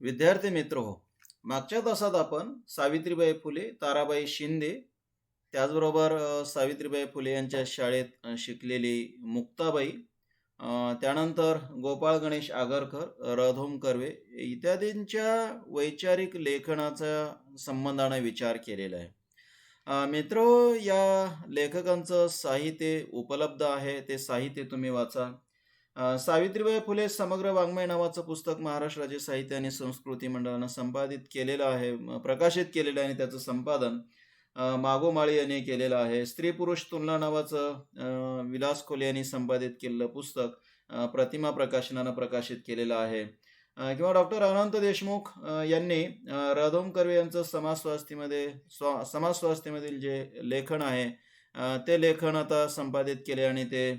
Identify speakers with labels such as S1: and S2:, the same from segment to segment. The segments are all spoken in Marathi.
S1: विद्यार्थी मित्र हो, मागच्या तासात आपण सावित्रीबाई फुले, ताराबाई शिंदे, त्याचबरोबर सावित्रीबाई फुले यांच्या शाळेत शिकलेली मुक्ताबाई, त्यानंतर गोपाळ गणेश आगरकर, रधोम कर्वे इत्यादींच्या वैचारिक लेखनाचा संबंधाने विचार केलेला आहे. मित्रो, या लेखकांचं साहित्य उपलब्ध आहे. ते साहित्य तुम्ही वाचा. सावित्रीबाई फुले समग्र वाङ्मय नावाचं पुस्तक महाराष्ट्र राज्य साहित्य आणि संस्कृती मंडळानं संपादित केलेलं आहे, प्रकाशित केलेलं आहे आणि त्याचं संपादन मागोमाळी यांनी केलेलं आहे. स्त्री पुरुष तुलना नावाचं विलास खोले यांनी संपादित केलेलं पुस्तक प्रतिमा प्रकाशनानं प्रकाशित केलेलं आहे. किंवा डॉक्टर अनंत देशमुख यांनी रधोम कर्वे यांचं समाज स्वास्थ्यमधील जे लेखन आहे, ते लेखन आता संपादित केले आणि ते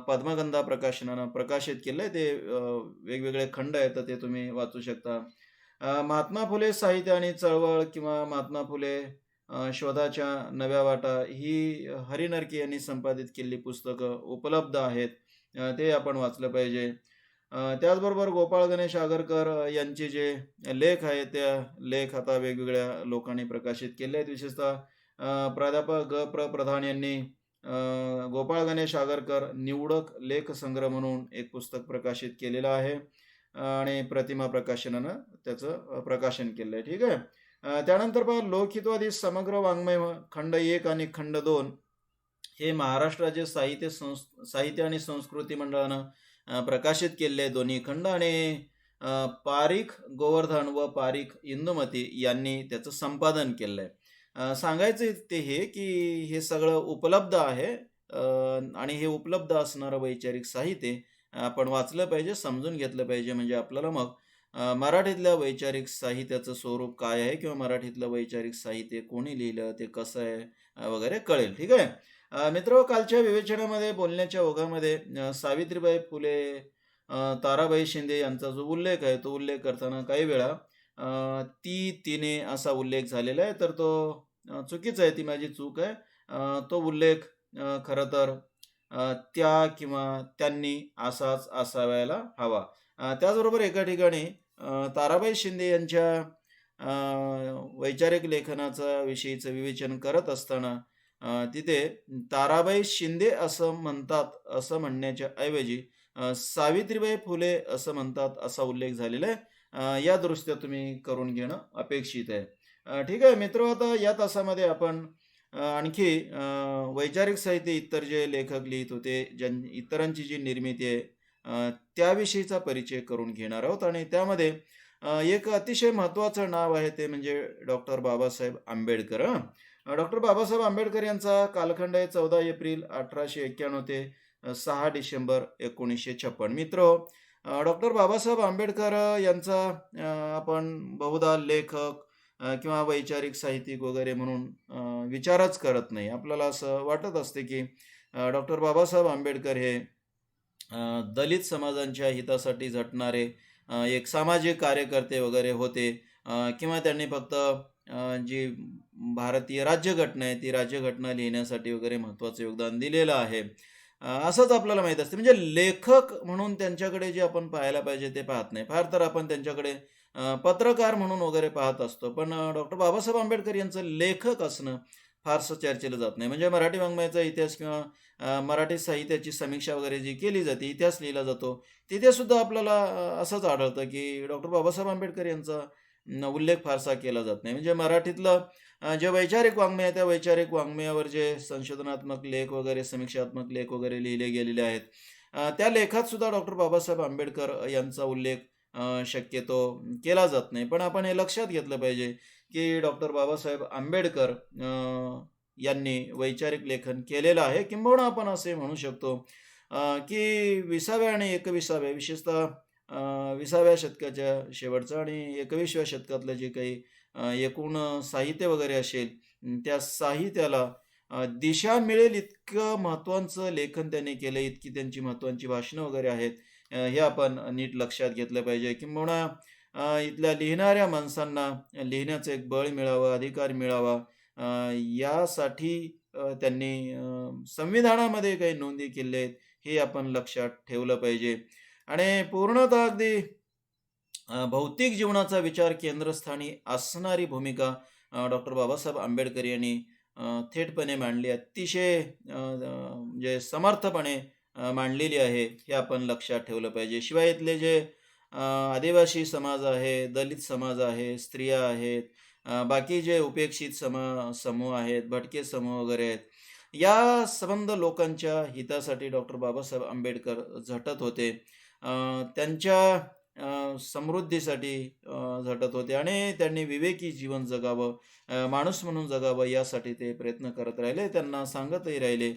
S1: पद्मगंधा प्रकाशनानं प्रकाशित केलंय. ते वेगवेगळे खंड आहेत, तर ते तुम्ही वाचू शकता. महात्मा फुले साहित्य आणि चळवळ किंवा महात्मा फुले शोधाच्या नव्या वाटा ही हरिनरके यांनी संपादित केलेली पुस्तकं उपलब्ध आहेत. ते आपण वाचलं पाहिजे. त्याचबरोबर गोपाळ गणेश आगरकर यांचे जे लेख आहेत, त्या लेख आता वेगवेगळ्या लोकांनी प्रकाशित केले आहेत. विशेषतः प्राध्यापक ग. प्रधान यांनी गोपाळ गणेश आगरकर निवडक लेख संग्रह म्हणून एक पुस्तक प्रकाशित केलेलं आहे आणि प्रतिमा प्रकाशनानं त्याचं प्रकाशन केलं आहे. ठीक आहे. त्यानंतर पहा, लोकहितवादी समग्र वाङ्मय खंड 1 आणि खंड 2 हे महाराष्ट्र राज्य साहित्य आणि संस्कृती मंडळानं प्रकाशित केलेले दोन्ही खंड आणि पारिख गोवर्धन व पारिख इंदुमती यांनी त्याचं संपादन केलं आहे. सांगायचं ते हे की हे सगळं उपलब्ध आहे आणि हे उपलब्ध असणारं वैचारिक साहित्य आपण वाचलं पाहिजे, समजून घेतलं पाहिजे. म्हणजे आपल्याला मग मराठीतल्या वैचारिक साहित्याचं स्वरूप काय आहे किंवा मराठीतलं वैचारिक साहित्य कोणी लिहिलं, ते कसं आहे वगैरे कळेल. ठीक आहे. मित्र, कालच्या विवेचनामध्ये बोलण्याच्या ओघामध्ये सावित्रीबाई फुले, ताराबाई शिंदे यांचा जो उल्लेख आहे, तो उल्लेख करताना काही वेळा तिने असा उल्लेख झालेला आहे, तर तो चुकीचा आहे. ती माझी चूक आहे. तो उल्लेख खरं तर त्या किंवा त्यांनी असाच असावायला हवा. त्याचबरोबर एका ठिकाणी ताराबाई शिंदे यांच्या वैचारिक लेखनाचा विषयीचं विवेचन करत असताना तिथे ताराबाई शिंदे असं म्हणतात असं म्हणण्याच्या ऐवजी सावित्रीबाई फुले असं म्हणतात असा उल्लेख झालेला आहे. या दृष्ट्या तुम्ही करून घेणं अपेक्षित आहे. ठीक आहे मित्र, आता या तासामध्ये आपण आणखी वैचारिक साहित्य इतर जे लेखक लिहित होते, इतरांची जी निर्मिती आहे त्याविषयीचा परिचय करून घेणार आहोत. आणि त्यामध्ये एक अतिशय महत्त्वाचं नाव आहे, ते म्हणजे डॉक्टर बाबासाहेब आंबेडकर. डॉक्टर बाबासाहेब आंबेडकर यांचा कालखंड आहे 14 एप्रिल 1891 ते 6 डिसेंबर 1956. मित्र, डॉक्टर बाबासाहेब आंबेडकर यांचा आपण बहुधा लेखक किंवा वैचारिक साहित्यिक वगैरे म्हणून विचारच करत नाही. आपल्याला असं वाटत असते की डॉक्टर बाबासाहेब आंबेडकर हे दलित समाजांच्या हितासाठी झटणारे एक सामाजिक कार्यकर्ते वगैरे होते, किंवा त्यांनी फक्त जी भारतीय राज्यघटना आहे, ती राज्यघटना लिहिण्यासाठी वगैरे महत्त्वाचं योगदान दिलेलं आहे, असंच आपल्याला माहीत असते. म्हणजे लेखक म्हणून त्यांच्याकडे जे आपण पाहायला पाहिजे ते पाहत नाही. फार तर आपण त्यांच्याकडे पत्रकार म्हणून वगैरे पाहत असतो. पण डॉक्टर बाबासाहेब आंबेडकर यांचं लेखक असणं फारसं चर्चेलं जात नाही. म्हणजे मराठी वाङ्मयाचा इतिहास किंवा मराठी साहित्याची समीक्षा वगैरे जी केली जाते, इतिहास लिहिला जातो, तिथे सुद्धा आपल्याला असंच आढळतं की डॉक्टर बाबासाहेब आंबेडकर यांचा उल्लेख फारसा केला जात नाही. म्हणजे मराठीतलं जे वैचारिक वाङ्मय आहे, त्या वैचारिक वाङ्मयावर जे संशोधनात्मक लेख वगैरे, समीक्षात्मक लेख वगैरे लिहिले गेलेले आहेत, त्या लेखात सुद्धा डॉक्टर बाबासाहेब आंबेडकर यांचा उल्लेख शक्यतो केला जात नाही. पण आपण हे लक्षात घेतलं पाहिजे की डॉक्टर बाबासाहेब आंबेडकर यांनी वैचारिक लेखन केलेलं आहे. किंबहुना आपण असे म्हणू शकतो की 20व्या आणि 21व्या, विशेषतः 20व्या शतकाच्या शेवटचं आणि 21व्या शतकातलं जे काही एकूण साहित्य वगैरे असेल, त्या साहित्याला दिशा मिळेल इतकं महत्त्वाचं लेखन त्यांनी केलं, इतकी त्यांची महत्त्वाची भाषणं वगैरे आहेत. हे आपण नीट लक्षात घेतलं पाहिजे. किंबहुना इथल्या लिहिणाऱ्या माणसांना लिहिण्याचं एक बळ मिळावं, अधिकार मिळावा, यासाठी त्यांनी संविधानामध्ये काही नोंदी केल्या आहेत, हे आपण लक्षात ठेवलं पाहिजे. आणि पूर्णतः अगदी भौतिक जीवनाचा विचार केंद्रस्थानी असणारी भूमिका डॉक्टर बाबासाहेब आंबेडकर यांनी थेटपणे मांडली. अतिशय म्हणजे समर्थपणे मांडलेली आहे, हे आपण लक्षात ठेवलं पाहिजे. शिवाय इथले जे आदिवासी समाज आहे, दलित समाज आहे, स्त्रिया आहेत, बाकी जे उपेक्षित समूह आहेत, भटके समूह वगैरे आहेत. या संबंध लोकांच्या हितासाठी डॉक्टर बाबासाहेब आंबेडकर झटत होते. त्यांच्या समृद्धीसाठी झटत होते आणि त्यांनी विवेकी जीवन जगावं, माणूस म्हणून जगावं यासाठी ते प्रयत्न करत राहिले. त्यांना सांगतही राहिले.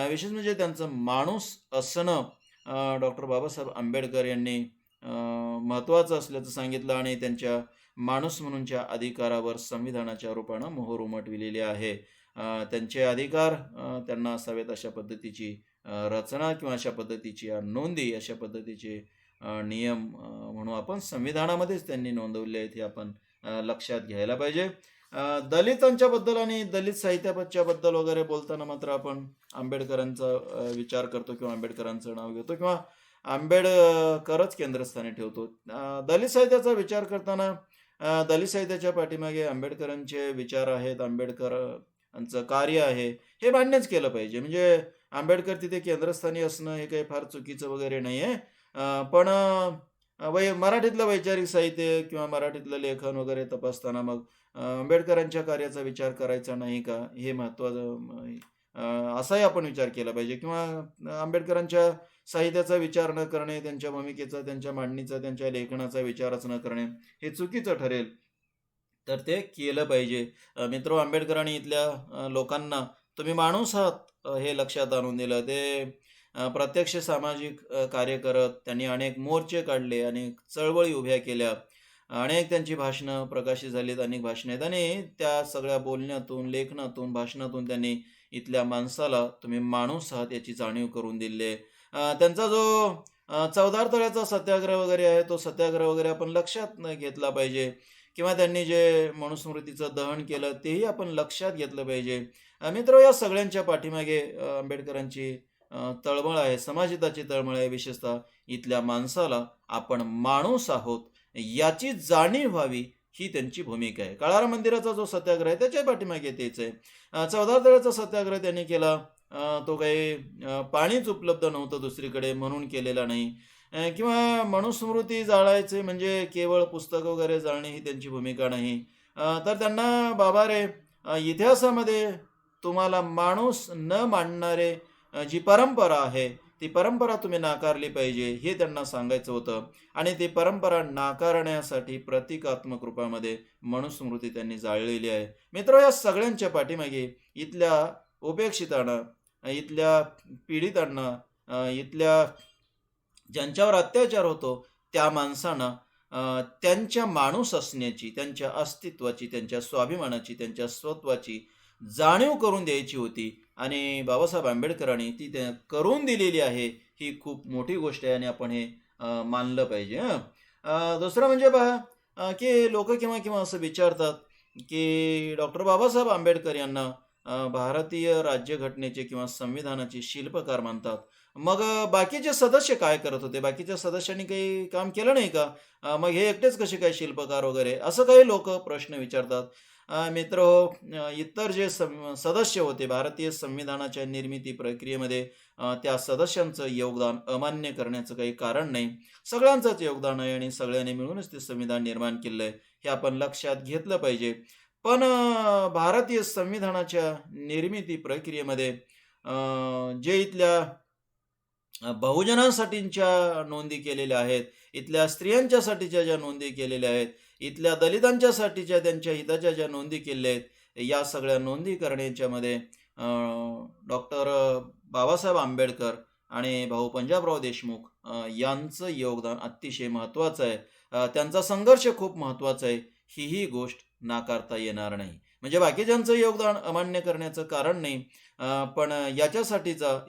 S1: विशेष म्हणजे त्यांचं माणूस असणं डॉक्टर बाबासाहेब आंबेडकर यांनी महत्त्वाचं असल्याचं सांगितलं आणि त्यांच्या माणूस म्हणूनच्या अधिकारावर संविधानाच्या रूपानं मोहर उमटविलेली आहे. त्यांचे अधिकार त्यांना असावेत अशा पद्धतीची रचना किंवा अशा पद्धतीची नोंदी, अशा पद्धतीचे नियम म्हणू आपण संविधानामध्येच त्यांनी नोंदवले आहेत, हे आपण लक्षात घ्यायला पाहिजे. दलितांच्याबद्दल आणि दलित साहित्याबद्दल वगैरे बोलताना मात्र आपण आंबेडकरांचा विचार करतो किंवा आंबेडकरांचं नाव घेतो किंवा आंबेडकरच केंद्रस्थानी ठेवतो. दलित साहित्याचा विचार करताना दलित साहित्याच्या पाठीमागे आंबेडकरांचे विचार आहेत, आंबेडकरांचं कार्य आहे, हे मान्यच केलं पाहिजे. म्हणजे आंबेडकर तिथे केंद्रस्थानी असणं हे काही फार चुकीचं वगैरे नाही आहे. पण मराठीतलं वैचारिक साहित्य किंवा मराठीतलं लेखन वगैरे तपासताना मग आंबेडकरांच्या कार्याचा विचार करायचा नाही का? हे महत्त्वाचं असाही आपण विचार केला पाहिजे किंवा आंबेडकरांच्या साहित्याचा विचार न करणे, त्यांच्या भूमिकेचा, त्यांच्या मांडणीचा, त्यांच्या लेखनाचा विचारच न करणे, हे चुकीचं ठरेल. तर ते केलं पाहिजे. मित्र आंबेडकरांनी इथल्या लोकांना तुम्ही माणूस आहात हे लक्षात आणून दिलं. ते प्रत्यक्ष सामाजिक कार्य करत त्यांनी अनेक मोर्चे काढले, अनेक चळवळी उभ्या केल्या, अनेक त्यांची भाषणं प्रकाशित झालीत, अनेक भाषणं आहेत आणि त्या सगळ्या बोलण्यातून, लेखनातून, भाषणातून त्यांनी इथल्या माणसाला तुम्ही माणूस आहात याची जाणीव करून दिली आहे. त्यांचा जो चवदार तळ्याचा सत्याग्रह वगैरे आहे, तो सत्याग्रह वगैरे आपण लक्षात घेतला पाहिजे किंवा त्यांनी जे मनुस्मृतीचं दहन केलं तेही आपण लक्षात घेतलं पाहिजे. मित्र या सगळ्यांच्या पाठीमागे आंबेडकरांची तळमळ आहे, समाजहिताची तळमळ आहे. विशेषतः इथल्या माणसाला आपण माणूस आहोत याची जाणीव व्हावी, ही त्यांची भूमिका आहे. काळाराम मंदिराचा जो सत्याग्रह आहे त्याच्या पाठीमागे तेच आहे. चवदार तळ्याचा सत्याग्रह त्यांनी केला. तो काही पाणीच उपलब्ध नव्हतं दुसरीकडे म्हणून केलेला नाही. किंवा मनुस्मृती जाळायचे म्हणजे केवळ पुस्तकं वगैरे जाळणे ही त्यांची भूमिका नाही. तर त्यांना बाबा रे, इतिहासामध्ये तुम्हाला माणूस न मानणारे जी परंपरा आहे, ती परंपरा तुम्ही नाकारली पाहिजे, हे त्यांना सांगायचं होतं. आणि ती परंपरा नाकारण्यासाठी प्रतिकात्मक रूपामध्ये मनुस्मृती त्यांनी जाळलेली आहे. मित्र या सगळ्यांच्या पाठीमागे इथल्या उपेक्षितांना, इथल्या पीडितांना, इथल्या ज्यांच्यावर अत्याचार होतो त्या माणसांना त्यांच्या माणूस असण्याची, त्यांच्या अस्तित्वाची, त्यांच्या स्वाभिमानाची, त्यांच्या स्वत्वाची जाणीव करून द्यायची होती आणि बाबासाहेब आंबेडकरांनी ती करून दिलेली आहे. ही खूप मोठी गोष्ट आहे आणि आपण हे मानलं पाहिजे. दुसरं म्हणजे पहा, की लोक केव्हा केव्हा असं विचारतात की डॉक्टर बाबासाहेब आंबेडकर यांना भारतीय राज्यघटनेचे किंवा संविधानाचे शिल्पकार मानतात. मग बाकीचे सदस्य काय करत होते? बाकीच्या सदस्यांनी काही काम केलं नाही का? मग हे एकटेच कसे काय शिल्पकार वगैरे? असं काही लोक प्रश्न विचारतात. मित्रहो, इतर जे सदस्य होते भारतीय संविधानाच्या निर्मिती प्रक्रियेमध्ये, त्या सदस्यांचं योगदान अमान्य करण्याचं काही कारण नाही. सगळ्यांचंच योगदान आहे आणि सगळ्यांनी मिळूनच ते संविधान निर्माण केलं आहे, हे आपण लक्षात घेतलं पाहिजे. पण भारतीय संविधानाच्या निर्मिती प्रक्रियेमध्ये जे इथल्या बहुजनांसाठीच्या नोंदी केलेल्या आहेत, इथल्या स्त्रियांच्यासाठीच्या ज्या नोंदी केलेल्या आहेत, इथल्या दलितांच्यासाठीच्या त्यांच्या हिताच्या ज्या नोंदी केलेल्या आहेत, या सगळ्या नोंदी करण्याच्यामध्ये डॉक्टर बाबासाहेब आंबेडकर आणि भाऊ पंजाबराव देशमुख यांचं योगदान अतिशय महत्त्वाचं आहे. त्यांचा संघर्ष खूप महत्त्वाचा आहे. ही गोष्ट नाकारता येणार नाही. म्हणजे बाकीच्यांचं योगदान अमान्य करण्याचं कारण नाही, पण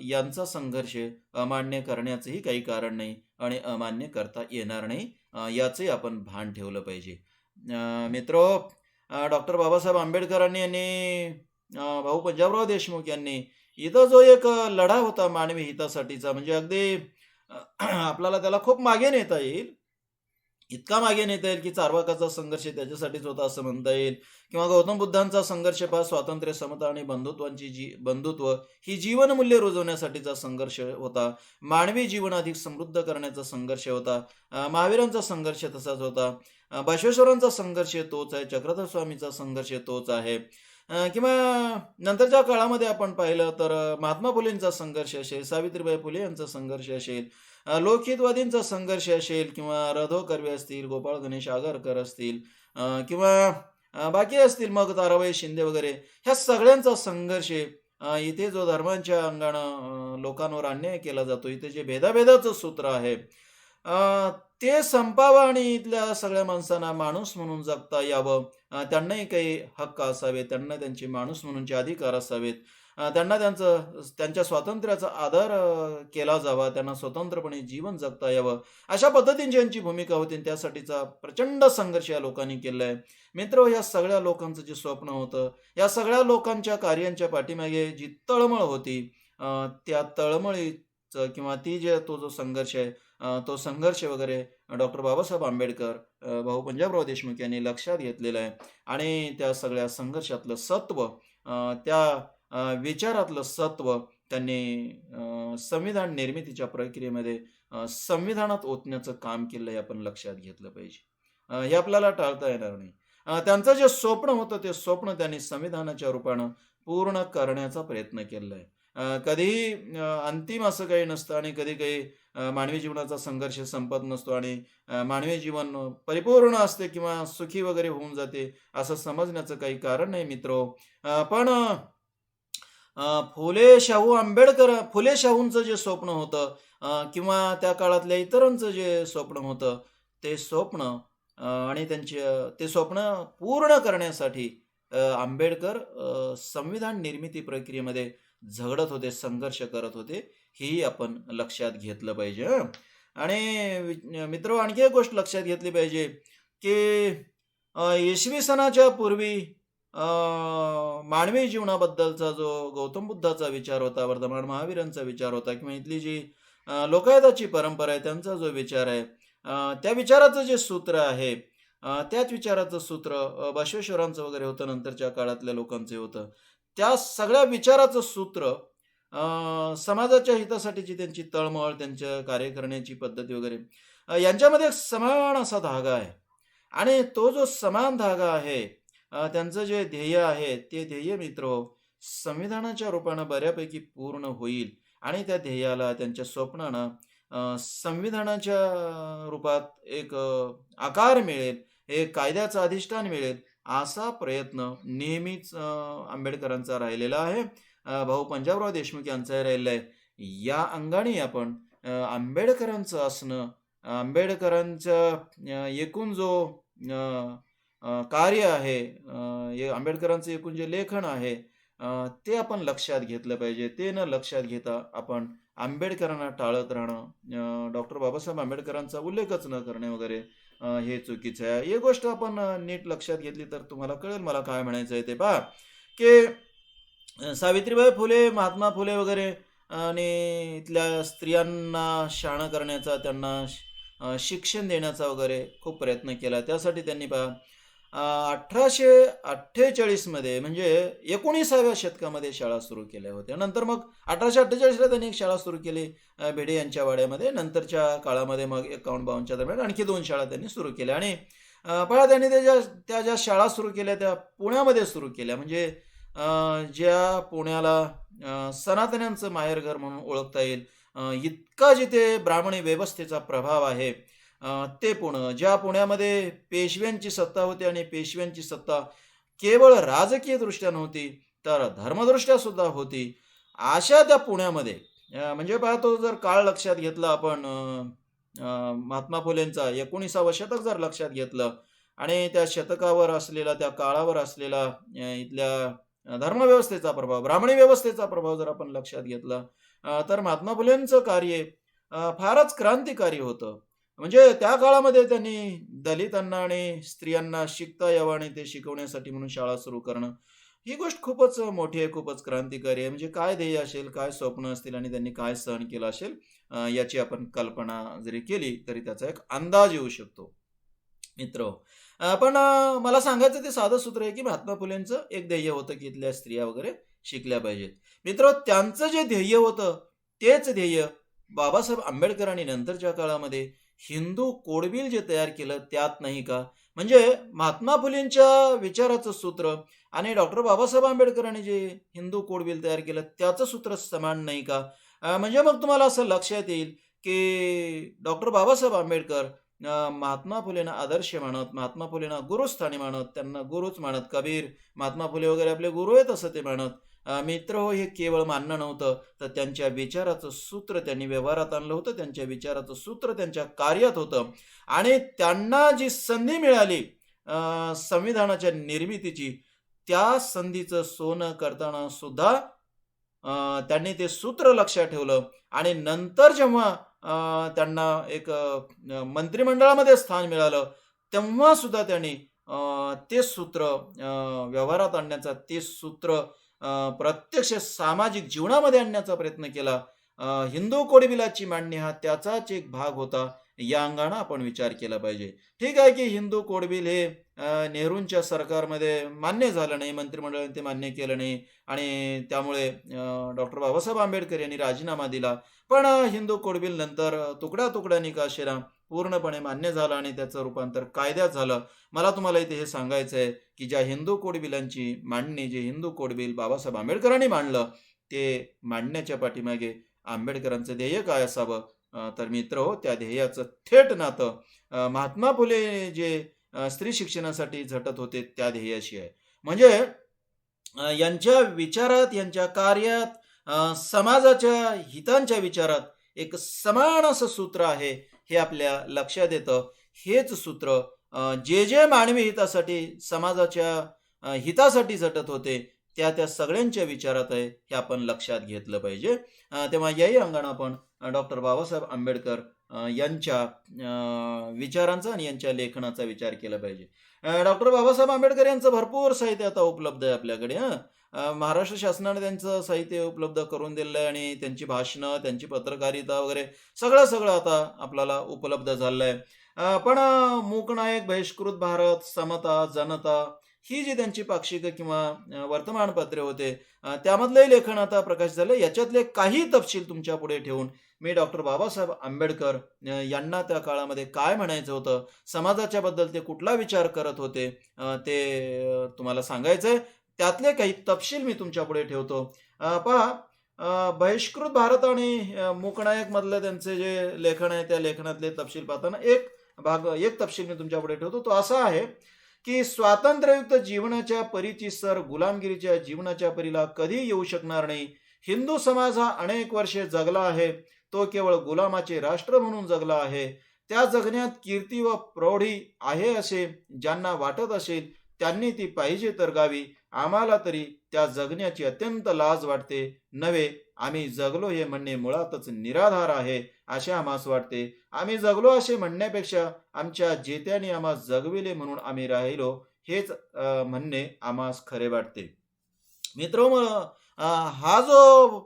S1: यांचा संघर्ष अमान्य करण्याचंही काही कारण नाही आणि अमान्य करता येणार नाही, याचंही आपण भान ठेवलं पाहिजे. मित्र, डॉक्टर बाबासाहेब आंबेडकरांनी आणि भाऊ पंजाबराव देशमुख यांनी इथं जो एक लढा होता मानवी हितासाठीचा, म्हणजे अगदी आपल्याला त्याला खूप मागे नेता येईल. इतका मागे नेता येईल की चार्वाकाचा संघर्ष त्याच्यासाठीच होता असं म्हणता येईल, किंवा गौतम बुद्धांचा संघर्ष पहा, स्वातंत्र्य, समता आणि बंधुत्व ही जीवनमूल्ये रुजवण्यासाठीचा संघर्ष होता. मानवी जीवन अधिक समृद्ध करण्याचा संघर्ष होता. महावीरांचा संघर्ष तसाच होता. बसवेश्वरांचा संघर्ष तोच आहे. चक्रधर स्वामीचा संघर्ष तोच आहे. किंवा नंतरच्या काळामध्ये आपण पाहिलं तर महात्मा फुलेंचा संघर्ष असेल, सावित्रीबाई फुले यांचा संघर्ष असेल, लोकहितवादींचा संघर्ष असेल, किंवा र.धो. कर्वे असतील, गोपाळ गणेश आगरकर असतील, किंवा बाकी असतील, मग ताराबाई शिंदे वगैरे, ह्या सगळ्यांचा संघर्ष इथे जो धर्मांच्या अंगानं लोकांवर अन्याय केला जातो, इथे जे भेदाभेदाचं सूत्र आहे ते संपावं आणि इथल्या सगळ्या माणसांना माणूस म्हणून जगता यावं. त्यांनाही काही हक्क असावे, त्यांना त्यांचे माणूस म्हणूनचे अधिकार असावेत, त्यांना त्यांच्या स्वातंत्र्याचा आदर केला जावा, त्यांना स्वतंत्रपणे जीवन जगता यावं, अशा पद्धतीने यांची भूमिका होती. त्यासाठीचा प्रचंड संघर्ष या लोकांनी केला आहे. मित्र, या सगळ्या लोकांचं जे स्वप्न होतं, या सगळ्या लोकांच्या कार्यांच्या पाठीमागे जी तळमळ होती, त्या तळमळीचं किंवा तो जो संघर्ष आहे, तो संघर्ष वगैरे डॉक्टर बाबासाहेब आंबेडकर, भाऊ पंजाबराव देशमुख यांनी लक्षात घेतलेलं आहे. आणि त्या सगळ्या संघर्षातलं सत्व, त्या विचारातलं सत्व त्यांनी संविधान निर्मितीच्या प्रक्रियेमध्ये संविधानात ओतण्याचं काम केलं, हे आपण लक्षात घेतलं पाहिजे. हे आपल्याला टाळता येणार नाही. त्यांचं जे स्वप्न होतं, ते स्वप्न त्यांनी संविधानाच्या रूपानं पूर्ण करण्याचा प्रयत्न केलेला आहे. कधीही अंतिम असं काही नसतं, आणि कधी काही मानवी जीवनाचा संघर्ष संपत नसतो, आणि मानवी जीवन परिपूर्ण असते किंवा सुखी वगैरे होऊन जाते असं समजण्याचं काही कारण नाही मित्रो. पण फुले शाहूंचं जे स्वप्न होतं, किंवा त्या काळातल्या इतरांचं जे स्वप्न होतं, ते स्वप्न आणि ते स्वप्न पूर्ण करण्यासाठी आंबेडकर संविधान निर्मिती प्रक्रियेमध्ये झगडत होते, संघर्ष करत होते, हेही आपण लक्षात घेतलं पाहिजे. आणि मित्र, आणखी एक गोष्ट लक्षात घेतली पाहिजे की इसवी सनाच्या पूर्वी मानवी जीवनाबद्दलचा जो गौतम बुद्धाचा विचार होता, वर्धमान महावीरांचा विचार होता, किंवा इथली जी लोकायताची परंपरा आहे, त्यांचा जो विचार आहे, त्या विचाराचं जे सूत्र आहे, त्याच विचाराचं सूत्र बसवेश्वरांचं वगैरे होतं, नंतरच्या काळातल्या लोकांचे होतं. त्या सगळ्या विचाराचं सूत्र, समाजाच्या हितासाठीची त्यांची तळमळ, त्यांच्या कार्य करण्याची पद्धती वगैरे, यांच्यामध्ये एक समान असा धागा आहे. आणि तो जो समान धागा आहे, त्यांचं जे ध्येय आहे, ते ध्येय मित्रो संविधानाच्या रूपानं बऱ्यापैकी पूर्ण होईल, आणि त्या ध्येयाला, त्यांच्या स्वप्नांना संविधानाच्या रूपात एक आकार मिळेल, एक कायद्याचं अधिष्ठान मिळेल, असा प्रयत्न नेहमीच आंबेडकरांचा राहिलेला आहे. भाऊ पंजाबराव देशमुख यांचाही राहिलेला आहे. या अंगाने आपण आंबेडकरांचं असणं, आंबेडकरांचं एकूण जो कार्य आहे, आंबेडकरांचं एकूण जे लेखन आहे, ते आपण लक्षात घेतलं पाहिजे. ते न लक्षात घेता आपण आंबेडकरांना टाळत राहणं, डॉक्टर बाबासाहेब आंबेडकरांचा उल्लेखच न करणे वगैरे, हे चुकीचं आहे. ही गोष्ट आपण नीट लक्षात घेतली तर तुम्हाला कळेल मला काय म्हणायचं आहे ते. पहा की सावित्रीबाई फुले, महात्मा फुले वगैरे, आणि इथल्या स्त्रियांना शहाणं करण्याचा, त्यांना शिक्षण देण्याचा वगैरे खूप प्रयत्न केला. त्यासाठी त्यांनी 1848 मध्ये, म्हणजे 19व्या शतकामध्ये शाळा सुरू केल्या होत्या. नंतर मग 1848ला त्यांनी एक शाळा सुरू केली भिडे यांच्या वाड्यामध्ये. नंतरच्या काळामध्ये मग 51-52च्या दरम्यान आणखी 2 शाळा त्यांनी सुरू केल्या. आणि पहा, त्यांनी त्या ज्या शाळा सुरू केल्या त्या पुण्यामध्ये सुरू केल्या. म्हणजे ज्या पुण्याला सनातन्यांचं माहेरघर म्हणून ओळखता येईल, इतका जिथे ब्राह्मणी व्यवस्थेचा प्रभाव आहे, ते पुणे, ज्या पुण्यामध्ये पेशव्यांची सत्ता होती, आणि पेशव्यांची सत्ता केवळ राजकीय दृष्ट्या नव्हती तर धर्मदृष्ट्या सुद्धा होती, अशा त्या पुण्यामध्ये, म्हणजे पाहतो, जर काळ लक्षात घेतला आपण, महात्मा फुलेंचा 19वं शतक जर लक्षात घेतलं, आणि त्या शतकावर असलेला, त्या काळावर असलेला इथल्या धर्मव्यवस्थेचा प्रभाव, ब्राह्मणी व्यवस्थेचा प्रभाव जर आपण लक्षात घेतला, तर महात्मा फुलेंचं कार्य फारच क्रांतिकारी होतं. म्हणजे त्या काळामध्ये त्यांनी दलितांना आणि स्त्रियांना शिकता यावं, आणि ते शिकवण्यासाठी म्हणून शाळा सुरू करणं, ही गोष्ट खूपच मोठी आहे, खूपच क्रांतिकारी आहे. म्हणजे काय ध्येय असेल, काय स्वप्न असतील, आणि त्यांनी काय सहन केलं असेल, याची आपण कल्पना जरी केली तरी त्याचा एक अंदाज येऊ शकतो. मित्र पण मला सांगायचं ते साधं सूत्र आहे की महात्मा फुलेंचं एक ध्येय होतं की इथल्या स्त्रिया वगैरे शिकल्या पाहिजेत. मित्र त्यांचं जे ध्येय होतं तेच ध्येय बाबासाहेब आंबेडकरांनी नंतरच्या काळामध्ये हिंदू कोड बिल जे तयार केलं त्यात नाही का? म्हणजे महात्मा फुलेंच्या विचाराचं सूत्र आणि डॉक्टर बाबासाहेब आंबेडकरांनी जे हिंदू कोड बिल तयार केलं त्याचं सूत्र समान नाही का? म्हणजे मग तुम्हाला असं लक्षात येईल की डॉक्टर बाबासाहेब आंबेडकर महात्मा फुलेंना आदर्श मानत, महात्मा फुलेंना गुरुस्थानी मानत, त्यांना गुरुच मानत. कबीर, महात्मा फुले वगैरे आपले गुरु आहेत असं ते मानत. मित्र हो हे केवळ मानणं नव्हतं, तर त्यांच्या विचाराचं सूत्र त्यांनी व्यवहारात आणलं होतं. त्यांच्या विचाराचं सूत्र त्यांच्या कार्यात होतं आणि त्यांना जी संधी मिळाली संविधानाच्या निर्मितीची, त्या संधीचं सोनं करताना सुद्धा त्यांनी ते सूत्र लक्षात ठेवलं आणि नंतर जेव्हा त्यांना एक मंत्रिमंडळामध्ये स्थान मिळालं, तेव्हा सुद्धा त्यांनी ते सूत्र व्यवहारात आणण्याचा, ते सूत्र प्रत्यक्ष सामाजिक जीवनामध्ये आणण्याचा प्रयत्न केला. हिंदू कोड बिलाची मांडणी हा त्याचाच एक भाग होता. या अंगानं आपण विचार केला पाहिजे. ठीक आहे की हिंदू कोड बिल हे नेहरूंच्या सरकारमध्ये मान्य झालं नाही, मंत्रिमंडळाने ते मान्य केलं नाही आणि त्यामुळे डॉक्टर बाबासाहेब आंबेडकर यांनी राजीनामा दिला. पण हिंदू कोड बिल नंतर तुकड्या-तुकड्यांनी का असेना पूर्णपणे मान्य झालं आणि त्याचं रूपांतर कायद्यात झालं. मला तुम्हाला इथे हे सांगायचं आहे, की ज्या हिंदू कोड बिलांची मांडणी, जे हिंदू कोड बिल बाबासाहेब आंबेडकरांनी मांडलं, ते मांडण्याच्या पाठीमागे आंबेडकरांचं ध्येय काय असावं? तर मित्रहो, त्या ध्येयाचं थेट नातं महात्मा फुले जे स्त्री शिक्षणासाठी झटत होते त्या ध्येयाशी आहे. म्हणजे यांच्या विचारात, यांच्या कार्यात, समाजाच्या हितांच्या विचारात एक समान असं सूत्र आहे, हे आपल्या लक्षात येतं. हेच सूत्र जे मानवी हितासाठी, समाजाच्या हितासाठी झटत होते, त्या सगळ्यांच्या विचारात आहे, हे आपण लक्षात घेतलं पाहिजे. तेव्हा याही अंगानं आपण डॉक्टर बाबासाहेब आंबेडकर यांच्या विचारांचा आणि यांच्या लेखनाचा विचार केला पाहिजे. डॉक्टर बाबासाहेब आंबेडकर यांचं भरपूर साहित्य आता उपलब्ध आहे आपल्याकडे. महाराष्ट्र शासनाने त्यांचं साहित्य उपलब्ध करून दिलेलं आहे आणि त्यांची भाषणं, त्यांची पत्रकारिता वगैरे सगळं आता आपल्याला उपलब्ध झालेलं आहे. पण मूकनायक, बहिष्कृत भारत, समता, जनता ही जी त्यांची पाक्षिक किंवा वर्तमानपत्रे होते, त्यामधलंही लेखन आता प्रकाशित झालं. याच्यातले काही तपशील तुमच्या पुढे ठेवून मी डॉक्टर बाबासाहेब आंबेडकर यांना त्या काळामध्ये काय म्हणायचं होतं, समाजाच्या बद्दल ते कुठला विचार करत होते, ते तुम्हाला सांगायचंय. त्यातले काही तपशील मी तुमच्या पुढे ठेवतो. पहा, बहिष्कृत भारत आणि मूकनायक मधलं त्यांचे जे लेखन आहे, त्या लेखनातले तपशील पाहताना एक तपशील मी तुमच्या पुढे ठेवतो. तो असा आहे की स्वातंत्र्ययुक्त जीवनाच्या परीची सर गुलामगिरीच्या जीवनाच्या परीला कधी येऊ शकणार नाही. हिंदू समाज हा अनेक वर्षे जगला आहे, तो केवळ गुलामाचे राष्ट्र म्हणून जगला आहे. त्या जगण्यात कीर्ती व प्रौढी आहे असे ज्यांना वाटत असेल त्यांनी ती पाहिजे तर गावी. आम्हाला तरी त्या जगण्याची अत्यंत लाज वाटते. नव्हे, आम्ही जगलो हे म्हणणे मुळातच निराधार आहे असे आम्हास वाटते. आम्ही जगलो असे म्हणण्यापेक्षा आमच्या जेत्याने आम्हास जगविले म्हणून आम्ही राहिलो हेच म्हणणे आम्हास खरे वाटते. मित्र, हा जो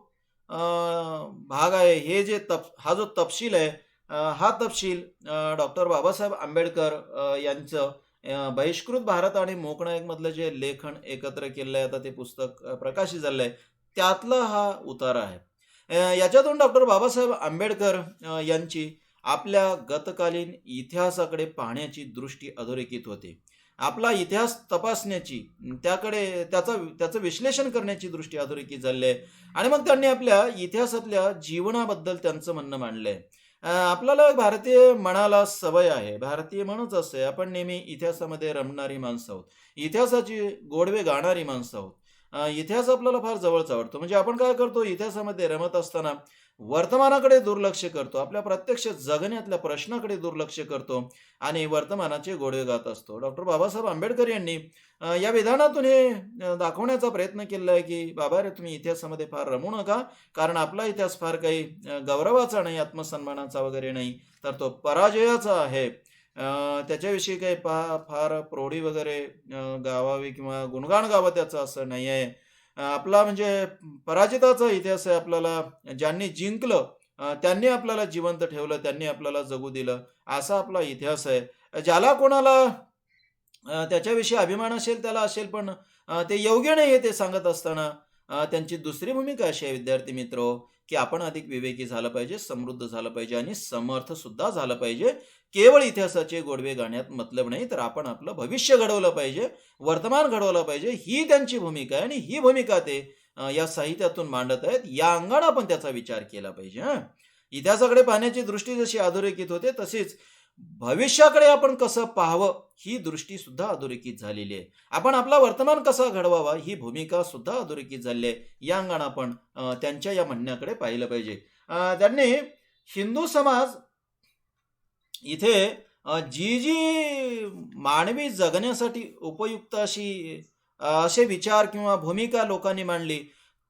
S1: भाग आहे, हा जो तपशील आहे, हा तपशील डॉक्टर बाबासाहेब आंबेडकर यांचं बहिष्कृत भारत आणि मूकनायक मधलं जे लेखन एकत्र केलेलं आहे, आता ते पुस्तक प्रकाशित झालेलं आहे, त्यातला हा उतारा आहे. याच्यातून डॉक्टर बाबासाहेब आंबेडकर यांची आपल्या गतकालीन इतिहासाकडे पाहण्याची दृष्टी अधोरेखित होते. आपला इतिहास तपासण्याची, त्याचं विश्लेषण करण्याची दृष्टी अधोरेखित झाली आहे आणि मग त्यांनी आपल्या इतिहासातल्या जीवनाबद्दल त्यांचं म्हणणं मांडलंय. आपल्याला भारतीय मनाला सवय आहे, भारतीय म्हणूच असते, आपण नेहमी इतिहासामध्ये रमणारी माणसं आहोत, इतिहासाची गोडवे गाणारी माणसं आहोत. इतिहास आपल्याला फार जवळचा वाटतो. म्हणजे आपण काय करतो, इतिहासामध्ये रमत असताना वर्तमानाकडे दुर्लक्ष करतो, आपल्या प्रत्यक्ष जगण्यातल्या प्रश्नाकडे दुर्लक्ष करतो आणि वर्तमानाचे गोडवे गात असतो. डॉक्टर बाबासाहेब आंबेडकर यांनी या विधानातून हे दाखवण्याचा प्रयत्न केलेला आहे की बाबा रे, तुम्ही इतिहासामध्ये फार रमू नका, कारण आपला इतिहास फार काही गौरवाचा नाही, आत्मसन्मानाचा वगैरे नाही, तर तो पराजयाचा आहे. त्याच्याविषयी काही फार प्रौढी वगैरे गावावी किंवा गुणगान गावं त्याचं असं नाही आहे. आपला म्हणजे पराजिताचा इतिहास आहे. आपल्याला ज्यांनी जिंकलं त्यांनी आपल्याला जिवंत ठेवलं, त्यांनी आपल्याला जगू दिलं, असा आपला इतिहास आहे. ज्याला कोणाला त्याच्याविषयी अभिमान असेल त्याला असेल, पण ते योग्य नाही आहे ते सांगत असताना त्यांची दुसरी भूमिका अशी आहे विद्यार्थी मित्र, की आपण अधिक विवेकी झालं पाहिजे, समृद्ध झालं पाहिजे आणि समर्थ सुद्धा झालं पाहिजे. केवळ इतिहासाचे गोडवे गाण्यात मतलब नाही, तर आपण आपलं भविष्य घडवलं पाहिजे, वर्तमान घडवलं पाहिजे. ही त्यांची भूमिका आहे आणि ही भूमिका ते या साहित्यातून मांडत आहेत. या अंगाने आपण त्याचा विचार केला पाहिजे. इतिहासाकडे पाहण्याची दृष्टी जशी अधोरेखित होते, तशीच भविष्याकडे आपण कसं पाहावं ही दृष्टी सुद्धा अधोरेखित झालेली आहे. आपण आपला वर्तमान कसा घडवावा ही भूमिका सुद्धा अधोरेखित झालेली आहे. या अंगाने आपण त्यांच्या या म्हणण्याकडे पाहिलं पाहिजे. त्यांनी हिंदू समाज इथे जी जी मानवी जगण्यासाठी उपयुक्त असे विचार किंवा भूमिका लोकांनी मांडली,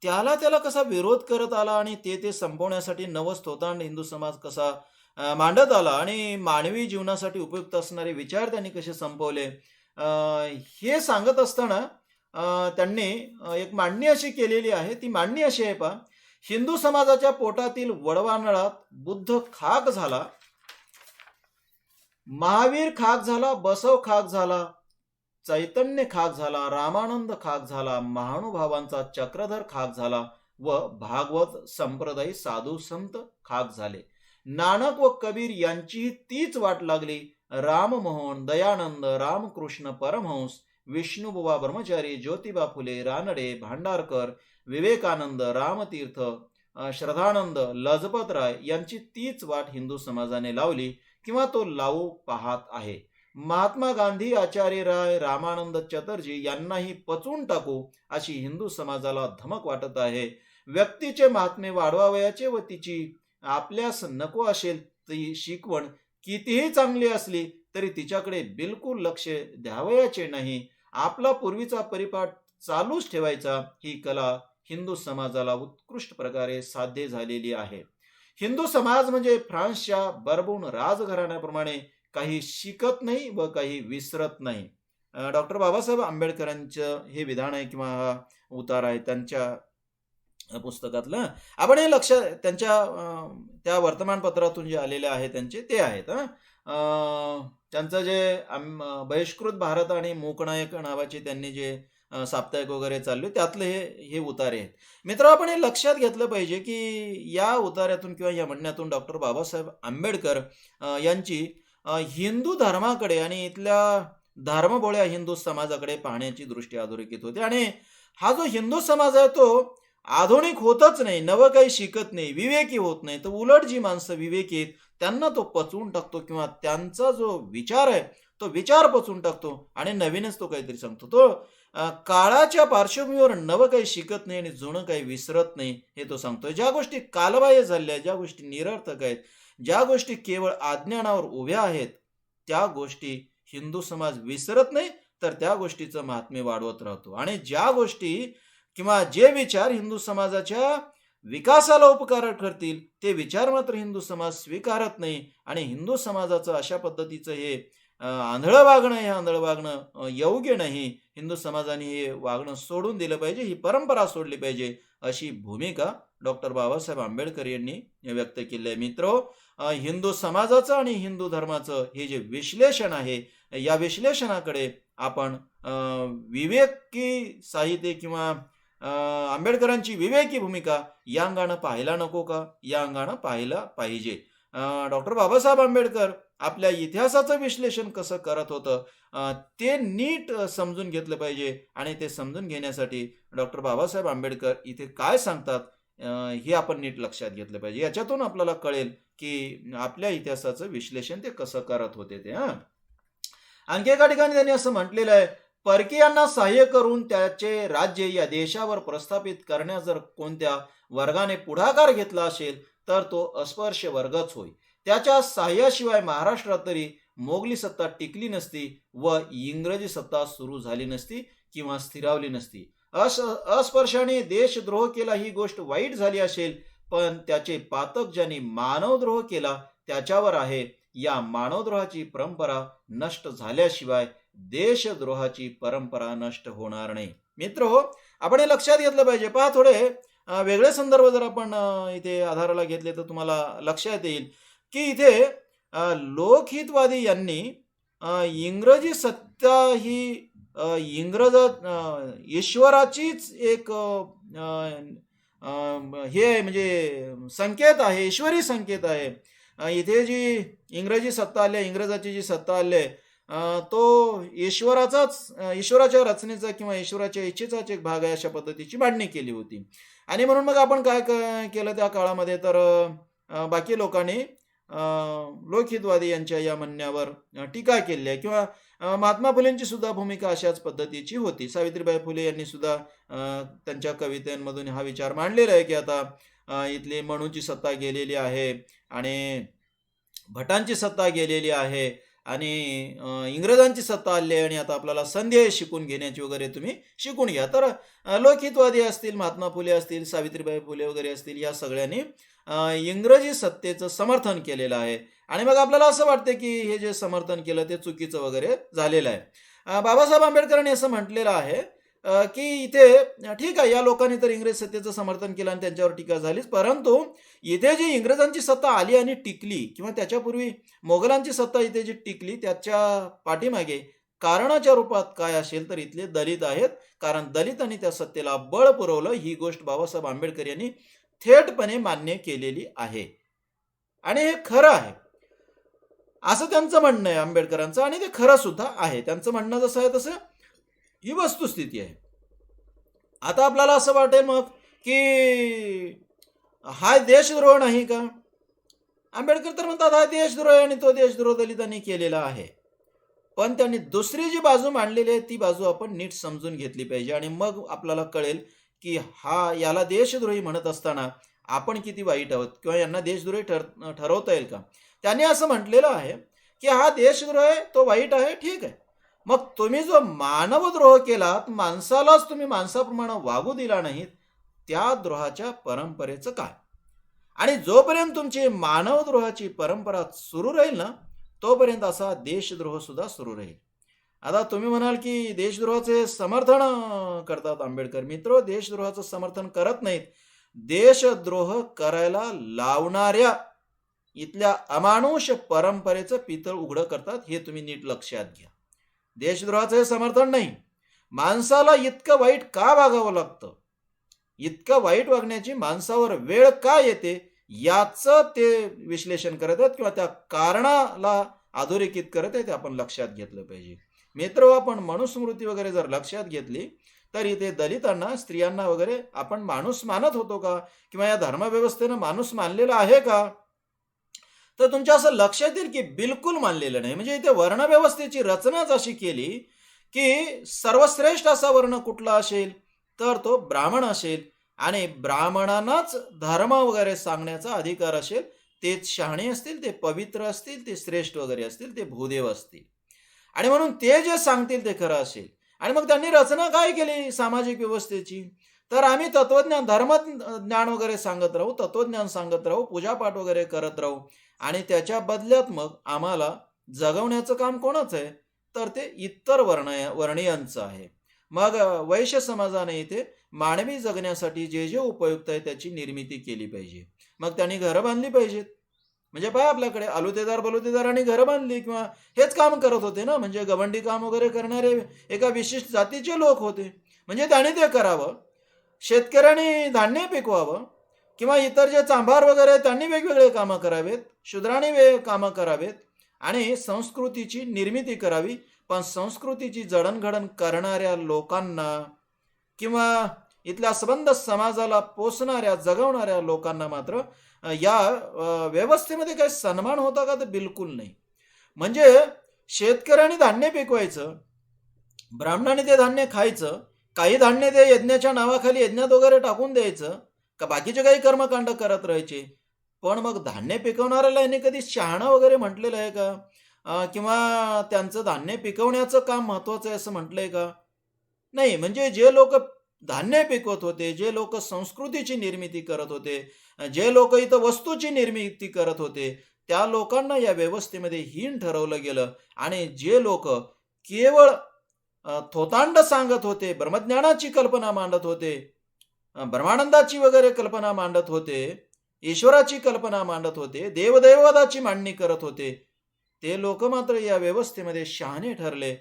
S1: त्याला कसा विरोध करत आला आणि ते संपवण्यासाठी नवस्तोतांड हिंदू समाज कसा मांडत आला आणि मानवी जीवनासाठी उपयुक्त असणारे विचार त्यांनी कसे संपवले, हे सांगत असताना त्यांनी एक मांडणी अशी केलेली आहे. ती मांडणी अशी आहे पहा. हिंदू समाजाच्या पोटातील वडवानळात बुद्ध खाक झाला, महावीर खाक झाला, बसव खाक झाला, चैतन्य खाक झाला, रामानंद खाक झाला, महानुभावांचा चक्रधर खाक झाला व भागवत संप्रदायी साधू संत खाक झाले. नानक व कबीर यांचीही तीच वाट लागली. राममोहन, दयानंद, रामकृष्ण परमहंस, विष्णुबुवा ब्रह्मचारी, ज्योतिबा फुले, रानडे, भांडारकर, विवेकानंद, रामतीर्थ, श्रद्धानंद, लजपतराय यांची तीच वाट हिंदू समाजाने लावली किंवा तो लावू पाहत आहे. महात्मा गांधी, आचार्य राय, रामानंद चटर्जी यांनाही पचवून टाकू अशी हिंदू समाजाला धमक वाटत आहे. व्यक्तीचे महात्मे वाढवावयाचे व तिची आपल्यास नको असेल ती शिकवण कितीही चांगली असली तरी तिच्याकडे बिलकुल लक्ष द्यावयाचे नाही. आपला पूर्वीचा परिपाठ चालूच ठेवायचा. ही कला हिंदू समाजाला उत्कृष्ट प्रकारे साध्य झालेली आहे. हिंदू समाज म्हणजे फ्रान्सच्या बर्बून राजघराण्याप्रमाणे काही शिकत नाही व काही विसरत नाही. डॉक्टर बाबासाहेब आंबेडकरांचं हे विधान आहे किंवा हा उतार आहे त्यांच्या पुस्तकातलं. आपण हे लक्ष त्यांच्या त्या वर्तमानपत्रातून जे आलेले आहे त्यांचे ते आहेत. त्यांचं जे बहिष्कृत भारत आणि मूकनायक नावाचे त्यांनी जे साप्ताहिक वगैरे चालले त्यातले हे उतारे आहेत. मित्र, आपण हे लक्षात घेतलं पाहिजे की या उतार्यातून किंवा या म्हणण्यातून डॉक्टर बाबासाहेब आंबेडकर यांची हिंदू धर्माकडे आणि इथल्या धर्मभोळ्या हिंदू समाजाकडे पाहण्याची दृष्टी अधोरेखित होते. आणि हा जो हिंदू समाज आहे तो आधुनिक होतच नाही, नवं काही शिकत नाही, विवेकी होत नाही, तर उलट जी माणसं विवेकी आहेत त्यांना तो पचवून टाकतो किंवा त्यांचा जो विचार आहे तो विचार पचवून टाकतो आणि नवीनच तो काहीतरी सांगतो. तो काळाच्या पार्श्वभूमीवर नवं काही शिकत नाही आणि जुनं काही विसरत नाही हे तो सांगतोय. ज्या गोष्टी कालबाह्य झाल्या, ज्या गोष्टी निरर्थक आहेत, ज्या गोष्टी केवळ अज्ञानावर उभ्या आहेत, त्या गोष्टी हिंदू समाज विसरत नाही, तर त्या गोष्टीचं महात्म्य वाढवत राहतो. आणि ज्या गोष्टी किंवा जे विचार हिंदू समाजाच्या विकासाला उपकारक ठरतील ते विचार मात्र हिंदू समाज स्वीकारत नाही. आणि हिंदू समाजाचं अशा पद्धतीचं हे आंधळं वागणं, हे आंधळं वागणं योग्य नाही. हिंदू समाजाने हे वागणं सोडून दिलं पाहिजे, ही परंपरा सोडली पाहिजे, अशी भूमिका डॉक्टर बाबासाहेब आंबेडकर यांनी व्यक्त केली आहे. मित्रो, हिंदू समाजाचं आणि हिंदू धर्माचं हे जे विश्लेषण आहे, या विश्लेषणाकडे आपण विवेकी साहित्य किंवा आंबेडकरांची विवेकी भूमिका या अंगानं पाहायला नको का? या अंगानं पाहायला पाहिजे. डॉक्टर बाबासाहेब आंबेडकर आपल्या इतिहासाचं विश्लेषण कसं करत होतं ते नीट समजून घेतलं पाहिजे. आणि ते समजून घेण्यासाठी डॉक्टर बाबासाहेब आंबेडकर इथे काय सांगतात हे आपण नीट लक्षात घेतलं पाहिजे. याच्यातून आपल्याला कळेल की आपल्या इतिहासाचं विश्लेषण ते कसं करत होते ते. आणखी एका ठिकाणी त्यांनी असं म्हटलेलं आहे, परकीयांना सहाय्य करून त्याचे राज्य या देशावर प्रस्थापित करण्यास जर कोणत्या वर्गाने पुढाकार घेतला असेल तर तो अस्पृश्य वर्गच होय. त्याच्या सहाय्याशिवाय महाराष्ट्रात तरी मोगली सत्ता टिकली नसती व इंग्रजी सत्ता सुरू झाली नसती किंवा स्थिरावली नसती. अस्पृश्याने देशद्रोह केला ही गोष्ट वाईट झाली असेल, पण त्याचे पातक ज्यांनी मानवद्रोह केला त्याच्यावर आहे. या मानवद्रोहाची परंपरा नष्ट झाल्याशिवाय देशद्रोहाची परंपरा नष्ट होणार नाही. मित्र हो, आपण हे लक्षात घेतलं पाहिजे. पहा, थोडे वेगळे संदर्भ जर आपण इथे आधाराला घेतले तर तुम्हाला लक्षात येईल की इथे लोकहितवादी यांनी इंग्रजी सत्ता ही ईश्वराचीच एक हे आहे, म्हणजे संकेत आहे, ईश्वरी संकेत आहे. इथे जी इंग्रजी सत्ता आली आहे, इंग्रजाची जी सत्ता आली आहे, तो ईश्वराच्या रचनेचा किंवा ईश्वराच्या इच्छेचाच एक भाग आहे, अशा पद्धतीची मांडणी केली होती. आणि म्हणून मग आपण काय केलं त्या काळामध्ये, तर बाकी लोकांनी लोकहितवादी यांच्या या म्हणण्यावर टीका केली आहे, किंवा महात्मा फुलेंची सुद्धा भूमिका अशाच पद्धतीची होती. सावित्रीबाई फुले यांनी सुद्धा त्यांच्या कवितेमधून हा विचार मांडलेला आहे, की आता इथली मणूची सत्ता गेलेली आहे आणि भटांची सत्ता गेलेली आहे आणि इंग्रजांची सत्ता आली आहे आणि आता आपल्याला संधी आहे शिकून घेण्याची वगैरे, तुम्ही शिकून घ्या. तर लोकहितवादी असतील, महात्मा फुले असतील, सावित्रीबाई फुले वगैरे असतील, या सगळ्यांनी इंग्रजी सत्तेचं समर्थन केलेलं आहे. आणि मग आपल्याला असं वाटतं की हे जे समर्थन केलं ते चुकीचं वगैरे झालेलं आहे. बाबासाहेब आंबेडकरांनी असं म्हटलेलं आहे की इथे ठीक आहे, या लोकांनी तर इंग्रज सत्तेचं समर्थन केलं आणि त्यांच्यावर टीका झालीच, परंतु इथे जी इंग्रजांची सत्ता आली आणि टिकली, किंवा त्याच्यापूर्वी मोगलांची सत्ता इथे जी टिकली, त्याच्या पाठीमागे कारणाच्या रूपात काय असेल तर इथले दलित आहेत. कारण दलितांनी त्या सत्तेला बळ पुरवलं, ही गोष्ट बाबासाहेब आंबेडकर यांनी थेटपणे मान्य केलेली आहे आणि हे खरं आहे, असं त्यांचं म्हणणं आहे आंबेडकरांचं, आणि ते खरं सुद्धा आहे. त्यांचं म्हणणं जसं आहे तसं ही वस्तुस्थिती आहे. आता आपल्याला असं वाटेल मग की हा देशद्रोह नाही का? आंबेडकर तर म्हणतात हा देशद्रोह आहे आणि तो देशद्रोह दलितांनी केलेला आहे. पण त्यांनी दुसरी जी बाजू मांडलेली आहे ती बाजू आपण नीट समजून घेतली पाहिजे, आणि मग आपल्याला कळेल की याला देशद्रोही म्हणत असताना आपण किती वाईट आहोत, किंवा यांना देशद्रोही ठरवता येईल का? त्यांनी असं म्हटलेलं आहे की हा देशद्रोह आहे, तो वाईट आहे, ठीक आहे. मग तुम्ही जो मानवद्रोह केलात, माणसालाच तुम्ही माणसाप्रमाणे वागू दिला नाहीत, त्या द्रोहाच्या परंपरेचं काय? आणि जोपर्यंत तुमची मानवद्रोहाची परंपरा सुरू राहील ना, तोपर्यंत असा देशद्रोह सुद्धा सुरू राहील. आता तुम्ही म्हणाल की देशद्रोहाचे समर्थन करतात आंबेडकर. मित्र, देशद्रोहाचं समर्थन करत नाहीत. देशद्रोह करायला लावणाऱ्या इथल्या अमानुष परंपरेचं पितळ उघडं करतात, हे तुम्ही नीट लक्षात घ्या. देशद्रोहाचं हे समर्थन नाही. माणसाला इतकं वाईट का वागावं लागतं, इतकं वाईट वागण्याची माणसावर वेळ का येते, याचं ते विश्लेषण करत आहेत, किंवा त्या कारणाला अधोरेखित करत आहेत, ते आपण लक्षात घेतलं पाहिजे. मित्र, आपण मनुस्मृती वगैरे जर लक्षात घेतली तर इथे दलितांना, स्त्रियांना वगैरे आपण माणूस मानत होतो का, किंवा या धर्मव्यवस्थेनं माणूस मानलेला आहे का? तर तुमच्या असं लक्षात येईल की बिलकुल मानलेलं नाही. म्हणजे इथे वर्णव्यवस्थेची रचनाच अशी केली की सर्वश्रेष्ठ असा वर्ण कुठला असेल तर तो ब्राह्मण असेल, आणि ब्राह्मणांनाच धर्म वगैरे सांगण्याचा अधिकार असेल. ते शहाणे असतील, ते पवित्र असतील, ते श्रेष्ठ वगैरे असतील, ते भूदेव असतील, आणि म्हणून ते जे सांगतील ते खरं असेल. आणि मग त्यांनी रचना काय केली सामाजिक व्यवस्थेची, तर आम्ही तत्वज्ञान, धर्मज्ञान वगैरे सांगत राहू, तत्वज्ञान सांगत राहू, पूजापाठ वगैरे करत राहू, आणि त्याच्या बदल्यात मग आम्हाला जगवण्याचं काम कोणाचं आहे, तर ते इतर वर्णीयांचं आहे. मग वैश्य समाजाने इथे मानवी जगण्यासाठी जे जे उपयुक्त आहे त्याची निर्मिती केली पाहिजे. मग त्यांनी घरं बांधली पाहिजेत. म्हणजे पहा, आपल्याकडे आलुतेदार बलुतेदारांनी घरं बांधली, किंवा हेच काम करत होते ना, म्हणजे गवंडी काम वगैरे करणारे एका विशिष्ट जातीचे लोक होते. म्हणजे त्यांनी ते करावं. शेतकऱ्यांनी धान्य पिकवावं, किंवा इतर जे चांभार वगैरे त्यांनी वेगवेगळे कामं करावेत, शूद्रांनी कामं करावेत, आणि संस्कृतीची निर्मिती करावी. पण संस्कृतीची जडणघडण करणाऱ्या लोकांना, किंवा इथल्या संबंध समाजाला पोसणाऱ्या, जगवणाऱ्या लोकांना मात्र या व्यवस्थेमध्ये काही सन्मान होता का, तर बिलकुल नाही. म्हणजे शेतकऱ्यांनी धान्य पिकवायचं, ब्राह्मणाने ते धान्य खायचं, काही धान्य ते यज्ञाच्या नावाखाली यज्ञात वगैरे टाकून द्यायचं, का बाकीचे काही कर्मकांड करत राहायचे. पण मग धान्य पिकवणाऱ्याला यांनी कधी शहाणा वगैरे म्हटलेलं आहे का, किंवा त्यांचं धान्य पिकवण्याचं काम महत्वाचं आहे असं म्हटलंय का? नाही. म्हणजे जे लोक धान्य पिकवत होते, जे लोक संस्कृतीची निर्मिती करत होते, जे लोक इथं वस्तूची निर्मिती करत होते, त्या लोकांना या व्यवस्थेमध्ये हीन ठरवलं गेलं. आणि जे लोक केवळ थोतांड सांगत होते, ब्रह्मज्ञानाची कल्पना मांडत होते, ब्रह्मानंदाची वगैरे कल्पना मांडत होते, ईश्वराची कल्पना मांडत होते, देवदेववादाची मांडणी करत होते, ते लोक मात्र या व्यवस्थेमध्ये शहाणे ठरले.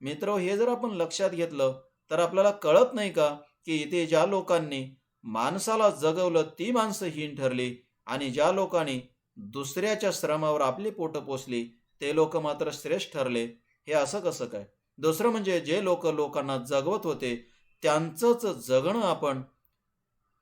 S1: मित्र, हे जर आपण लक्षात घेतलं तर आपल्याला कळत नाही का की इथे ज्या लोकांनी माणसाला जगवलं ती माणसं हीन ठरली आणि ज्या लोकांनी दुसऱ्याच्या श्रमावर आपली पोटं पोसली ते लोक मात्र श्रेष्ठ ठरले. हे असं कसं काय? दुसरं म्हणजे जे लोक लोकांना जगवत होते त्यांचंच जगणं आपण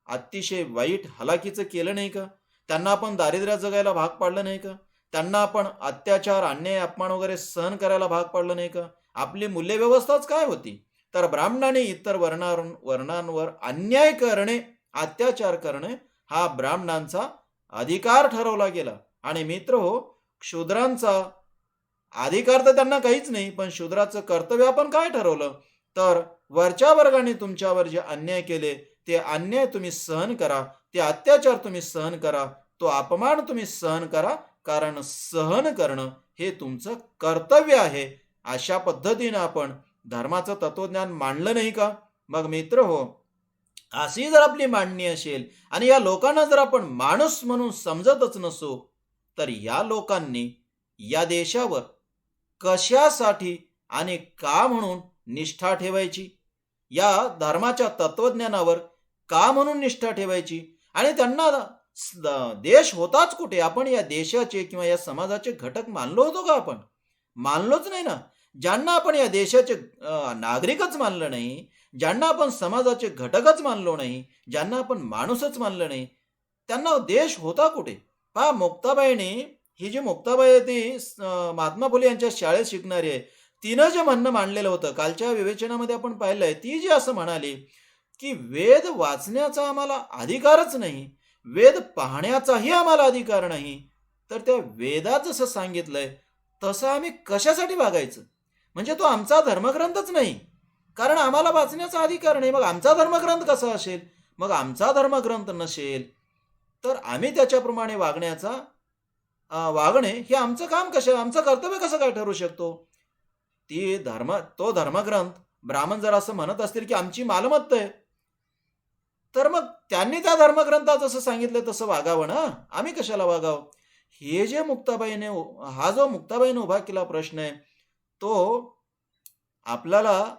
S1: अतिशय वाईट हलाखीचं केलं नाही का? त्यांना आपण दारिद्र्यात जगायला भाग पाडलं नाही का? त्यांना आपण अत्याचार, अन्याय, अपमान वगैरे सहन करायला भाग पाडलं नाही का? आपली मूल्यव्यवस्थाच काय होती? तर ब्राह्मणाने इतर वर्णांवर अन्याय करणे, अत्याचार करणे हा ब्राह्मणांचा अधिकार ठरवला गेला. आणि मित्र हो, शूद्रांचा अधिकार तर त्यांना काहीच नाही, पण शूद्राचं कर्तव्य आपण काय ठरवलं? तर वरच्या वर्गाने तुमच्यावर जे अन्याय केले ते अन्याय तुम्ही सहन करा, ते अत्याचार तुम्ही सहन करा, तो अपमान तुम्ही सहन करा, कारण सहन करणं हे तुमचं कर्तव्य आहे. अशा पद्धतीनं आपण धर्माचं तत्वज्ञान मांडलं नाही का? मग मित्र हो, अशी जर आपली मांडणी असेल आणि या लोकांना जर आपण माणूस म्हणून समजतच नसू, तर या लोकांनी या देशावर कशासाठी आणि का म्हणून निष्ठा ठेवायची? या धर्माच्या तत्वज्ञानावर का म्हणून निष्ठा ठेवायची? आणि त्यांना देश होताच कुठे? आपण या देशाचे किंवा या समाजाचे घटक मानलो होतो का? आपण मानलोच नाही ना. ज्यांना आपण या देशाचे नागरिकच मानलं नाही, ज्यांना आपण समाजाचे घटकच मानलो नाही, ज्यांना आपण माणूसच मानलं नाही, त्यांना देश होता कुठे? पहा, मुक्ताबाईने, ही जी मुक्ताबाई आहे ती महात्मा फुले यांच्या शाळेत शिकणारी आहे. तिनं जे म्हणणं मांडलेलं होतं कालच्या विवेचनामध्ये आपण पाहिलंय, ती जी असं म्हणाली की वेद वाचण्याचा आम्हाला अधिकारच नाही, वेद पाहण्याचाही आम्हाला अधिकार नाही, तर त्या वेदात जसं सांगितलंय तसं आम्ही कशासाठी वागायचं? म्हणजे तो आमचा धर्मग्रंथच नाही, कारण आम्हाला वाचण्याचा अधिकार नाही. मग आमचा धर्मग्रंथ कसा असेल? मग आमचा धर्मग्रंथ नसेल तर आम्ही त्याच्याप्रमाणे वागणे हे आमचं काम कसं, आमचं कर्तव्य कसं काय ठरू शकतो? तो धर्मग्रंथ ब्राह्मण जर असं म्हणत असतील की आमची मालमत्ता आहे, तर मग त्यांनी त्या धर्मग्रंथात जसं सांगितलं तसं वागावं ना, आम्ही कशाला वागावं? हे जे हा जो मुक्ताबाईने उभा केला प्रश्न आहे, तो आपल्याला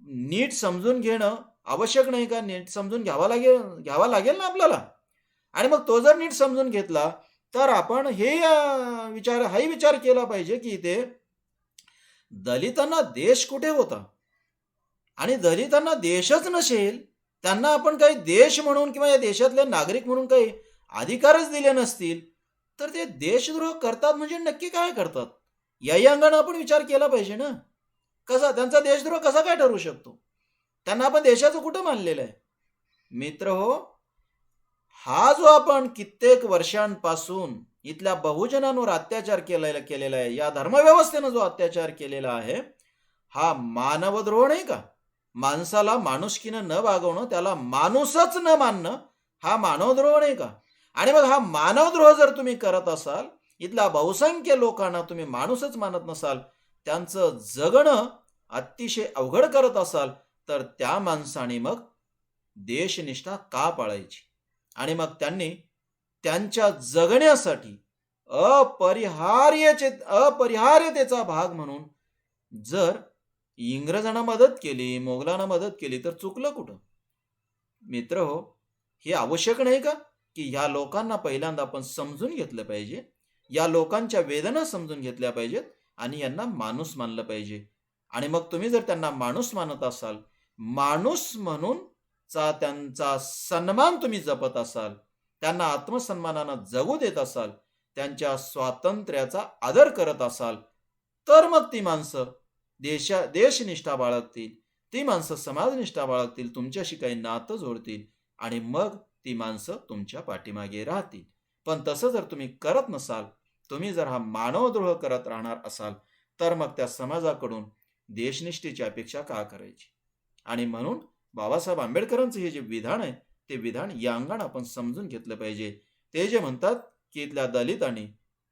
S1: नीट समजून घेणं आवश्यक नाही का? नीट समजून घ्यावा लागेल ना आपल्याला. आणि मग तो जर नीट समजून घेतला तर आपण हाही विचार केला पाहिजे की इथे दलितांना देश कुठे होता? आणि दलितांना देशच नसेल, त्यांना आपण काही देश म्हणून किंवा या देशातले नागरिक म्हणून काही अधिकारच दिले नसतील, तर ते देशद्रोह करतात म्हणजे नक्की काय करतात? याही अंगाने आपण विचार केला पाहिजे ना. कसा त्यांचा देशद्रोह कसा काय ठरू शकतो? त्यांना आपण देशाचं कुठं मानलेलं आहे? मित्र हो, हा जो आपण कित्येक वर्षांपासून इथल्या बहुजनांवर अत्याचार केलेला आहे, या धर्मव्यवस्थेनं जो अत्याचार केलेला आहे, हा मानवद्रोह नाही का? माणसाला माणुसकीनं न वागवणं, त्याला माणूसच न मानणं, हा मानवद्रोह नाही का? आणि मग हा मानवद्रोह जर तुम्ही करत असाल, इथल्या बहुसंख्य लोकांना तुम्ही माणूसच मानत नसाल, त्यांचं जगणं अतिशय अवघड करत असाल, तर त्या माणसाने मग देशनिष्ठा का पाळायची? आणि मग त्यांनी त्यांच्या जगण्यासाठी अपरिहार्यतेचा भाग म्हणून जर इंग्रजांना मदत केली, मोगलांना मदत केली, तर चुकलं कुठं? मित्र हो, हे आवश्यक नाही का की ह्या लोकांना पहिल्यांदा आपण समजून घेतलं पाहिजे, या लोकांच्या वेदना समजून घेतल्या पाहिजेत आणि यांना माणूस मानलं पाहिजे. आणि मग तुम्ही जर त्यांना माणूस मानत असाल, माणूस म्हणून त्यांचा सन्मान तुम्ही जपत असाल, त्यांना आत्मसन्मानानं जगू देत असाल, त्यांच्या स्वातंत्र्याचा आदर करत असाल, तर मग ती माणसं देशनिष्ठा बाळगतील, ती माणसं समाजनिष्ठा बाळगतील, तुमच्याशी काही नातं जोडतील आणि मग ती माणसं तुमच्या पाठीमागे राहतील. पण तसं जर तुम्ही करत नसाल, तुम्ही जर हा मानवद्रोह करत राहणार असाल, तर मग त्या समाजाकडून देशनिष्ठेची अपेक्षा का करायची? आणि म्हणून बाबासाहेब आंबेडकरांचं हे जे विधान आहे, ते विधान या अंगाने आपण समजून घेतलं पाहिजे. ते जे म्हणतात की इथल्या दलितांनी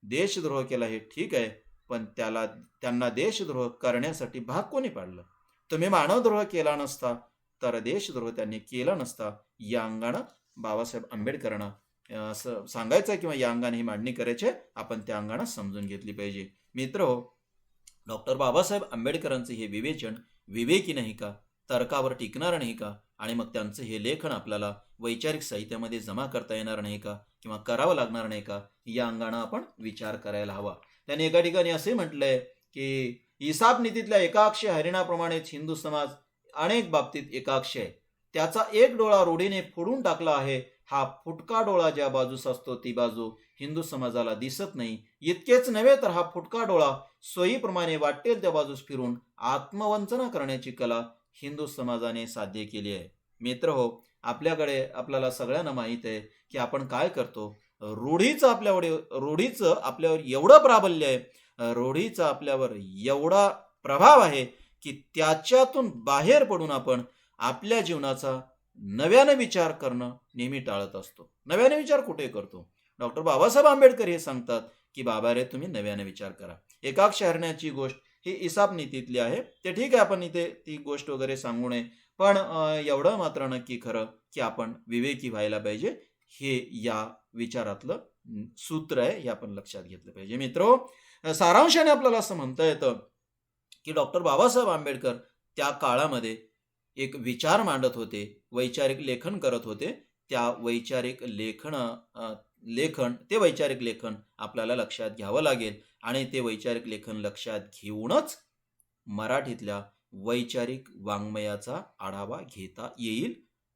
S1: देशद्रोह केला हे ठीक आहे, पण त्यांना देशद्रोह करण्यासाठी भाग कोणी पाडलं? तुम्ही मानवद्रोह केला नसता तर देशद्रोह त्यांनी केला नसता. या अंगाने बाबासाहेब आंबेडकरांना असं सांगायचं किंवा या अंगाने ही मांडणी करायची आपण त्या अंगाने समजून घेतली पाहिजे. मित्र, डॉक्टर बाबासाहेब आंबेडकरांचं हे विवेचन विवेकी नाही का, तर्कावर टिकणार नाही का, आणि मग त्यांचं हे लेखन आपल्याला वैचारिक साहित्यामध्ये जमा करता येणार नाही का, किंवा करावं लागणार नाही का, या अंगानं आपण विचार करायला हवा. त्यांनी एका ठिकाणी असे म्हटलंय की इसाप नीतीतल्या एकाक्षी हरिणाप्रमाणेच हिंदू समाज अनेक बाबतीत एकाक्षी आहे. त्याचा एक डोळा रूढीने फोडून टाकला आहे. हा फुटका डोळा ज्या बाजूस असतो ती बाजू हिंदू समाजाला दिसत नाही. इतकेच नव्हे तर हा फुटका डोळा सोयीप्रमाणे वाटेल त्या बाजूस फिरून आत्मवंचना करण्याची कला हिंदू समाजाने साध्य केली आहे. मित्र हो, आपल्याला सगळ्यांना माहीत आहे की आपण काय करतो. रूढीचं आपल्यावर एवढं प्राबल्य आहे, रूढीचा आपल्यावर एवढा प्रभाव आहे की त्याच्यातून बाहेर पडून आपण आपल्या जीवनाचा नव्याने विचार करणं नेहमी टाळत असतो. नव्याने विचार कुठे करतो? डॉक्टर बाबासाहेब आंबेडकर हे सांगतात की बाबा रे, तुम्ही नव्याने विचार करा. एकाक्ष हरण्याची गोष्ट ही इसाप नीतीतली आहे. ते ठीक आहे, आपण इथे ती गोष्ट वगैरे सांगू नये, पण एवढं मात्र नक्की खरं की आपण विवेकी व्हायला पाहिजे. हे या विचारातलं सूत्र आहे, हे आपण लक्षात घेतलं पाहिजे. मित्रो, सारांशाने आपल्याला असं म्हणता येतं की डॉक्टर बाबासाहेब आंबेडकर त्या काळामध्ये एक विचार मांडत होते, वैचारिक लेखन करत होते. त्या वैचारिक वैचारिक लेखन आपल्याला लक्षात घ्यावं लागेल, आणि ते वैचारिक लेखन लक्षात घेऊनच मराठीतल्या वैचारिक वाङ्मयाचा आढावा घेता येईल,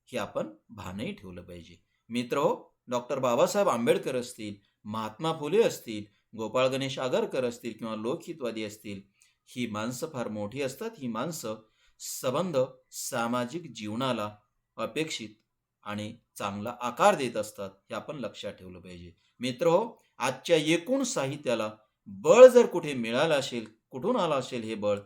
S1: हे आपण भानही ठेवलं पाहिजे. मित्र, डॉक्टर बाबासाहेब आंबेडकर असतील, महात्मा फुले असतील, गोपाळ गणेश आगरकर असतील किंवा लोकहितवादी असतील, ही माणसं फार मोठी असतात. ही माणसं संबंध सामाजिक जीवनाला अपेक्षित आणि चांगला आकार देत असतात, हे आपण लक्षात ठेवलं पाहिजे. मित्र, आजच्या एकूण साहित्याला बळ जर कुठे मिळालं असेल, कुठून आलं असेल हे बळ,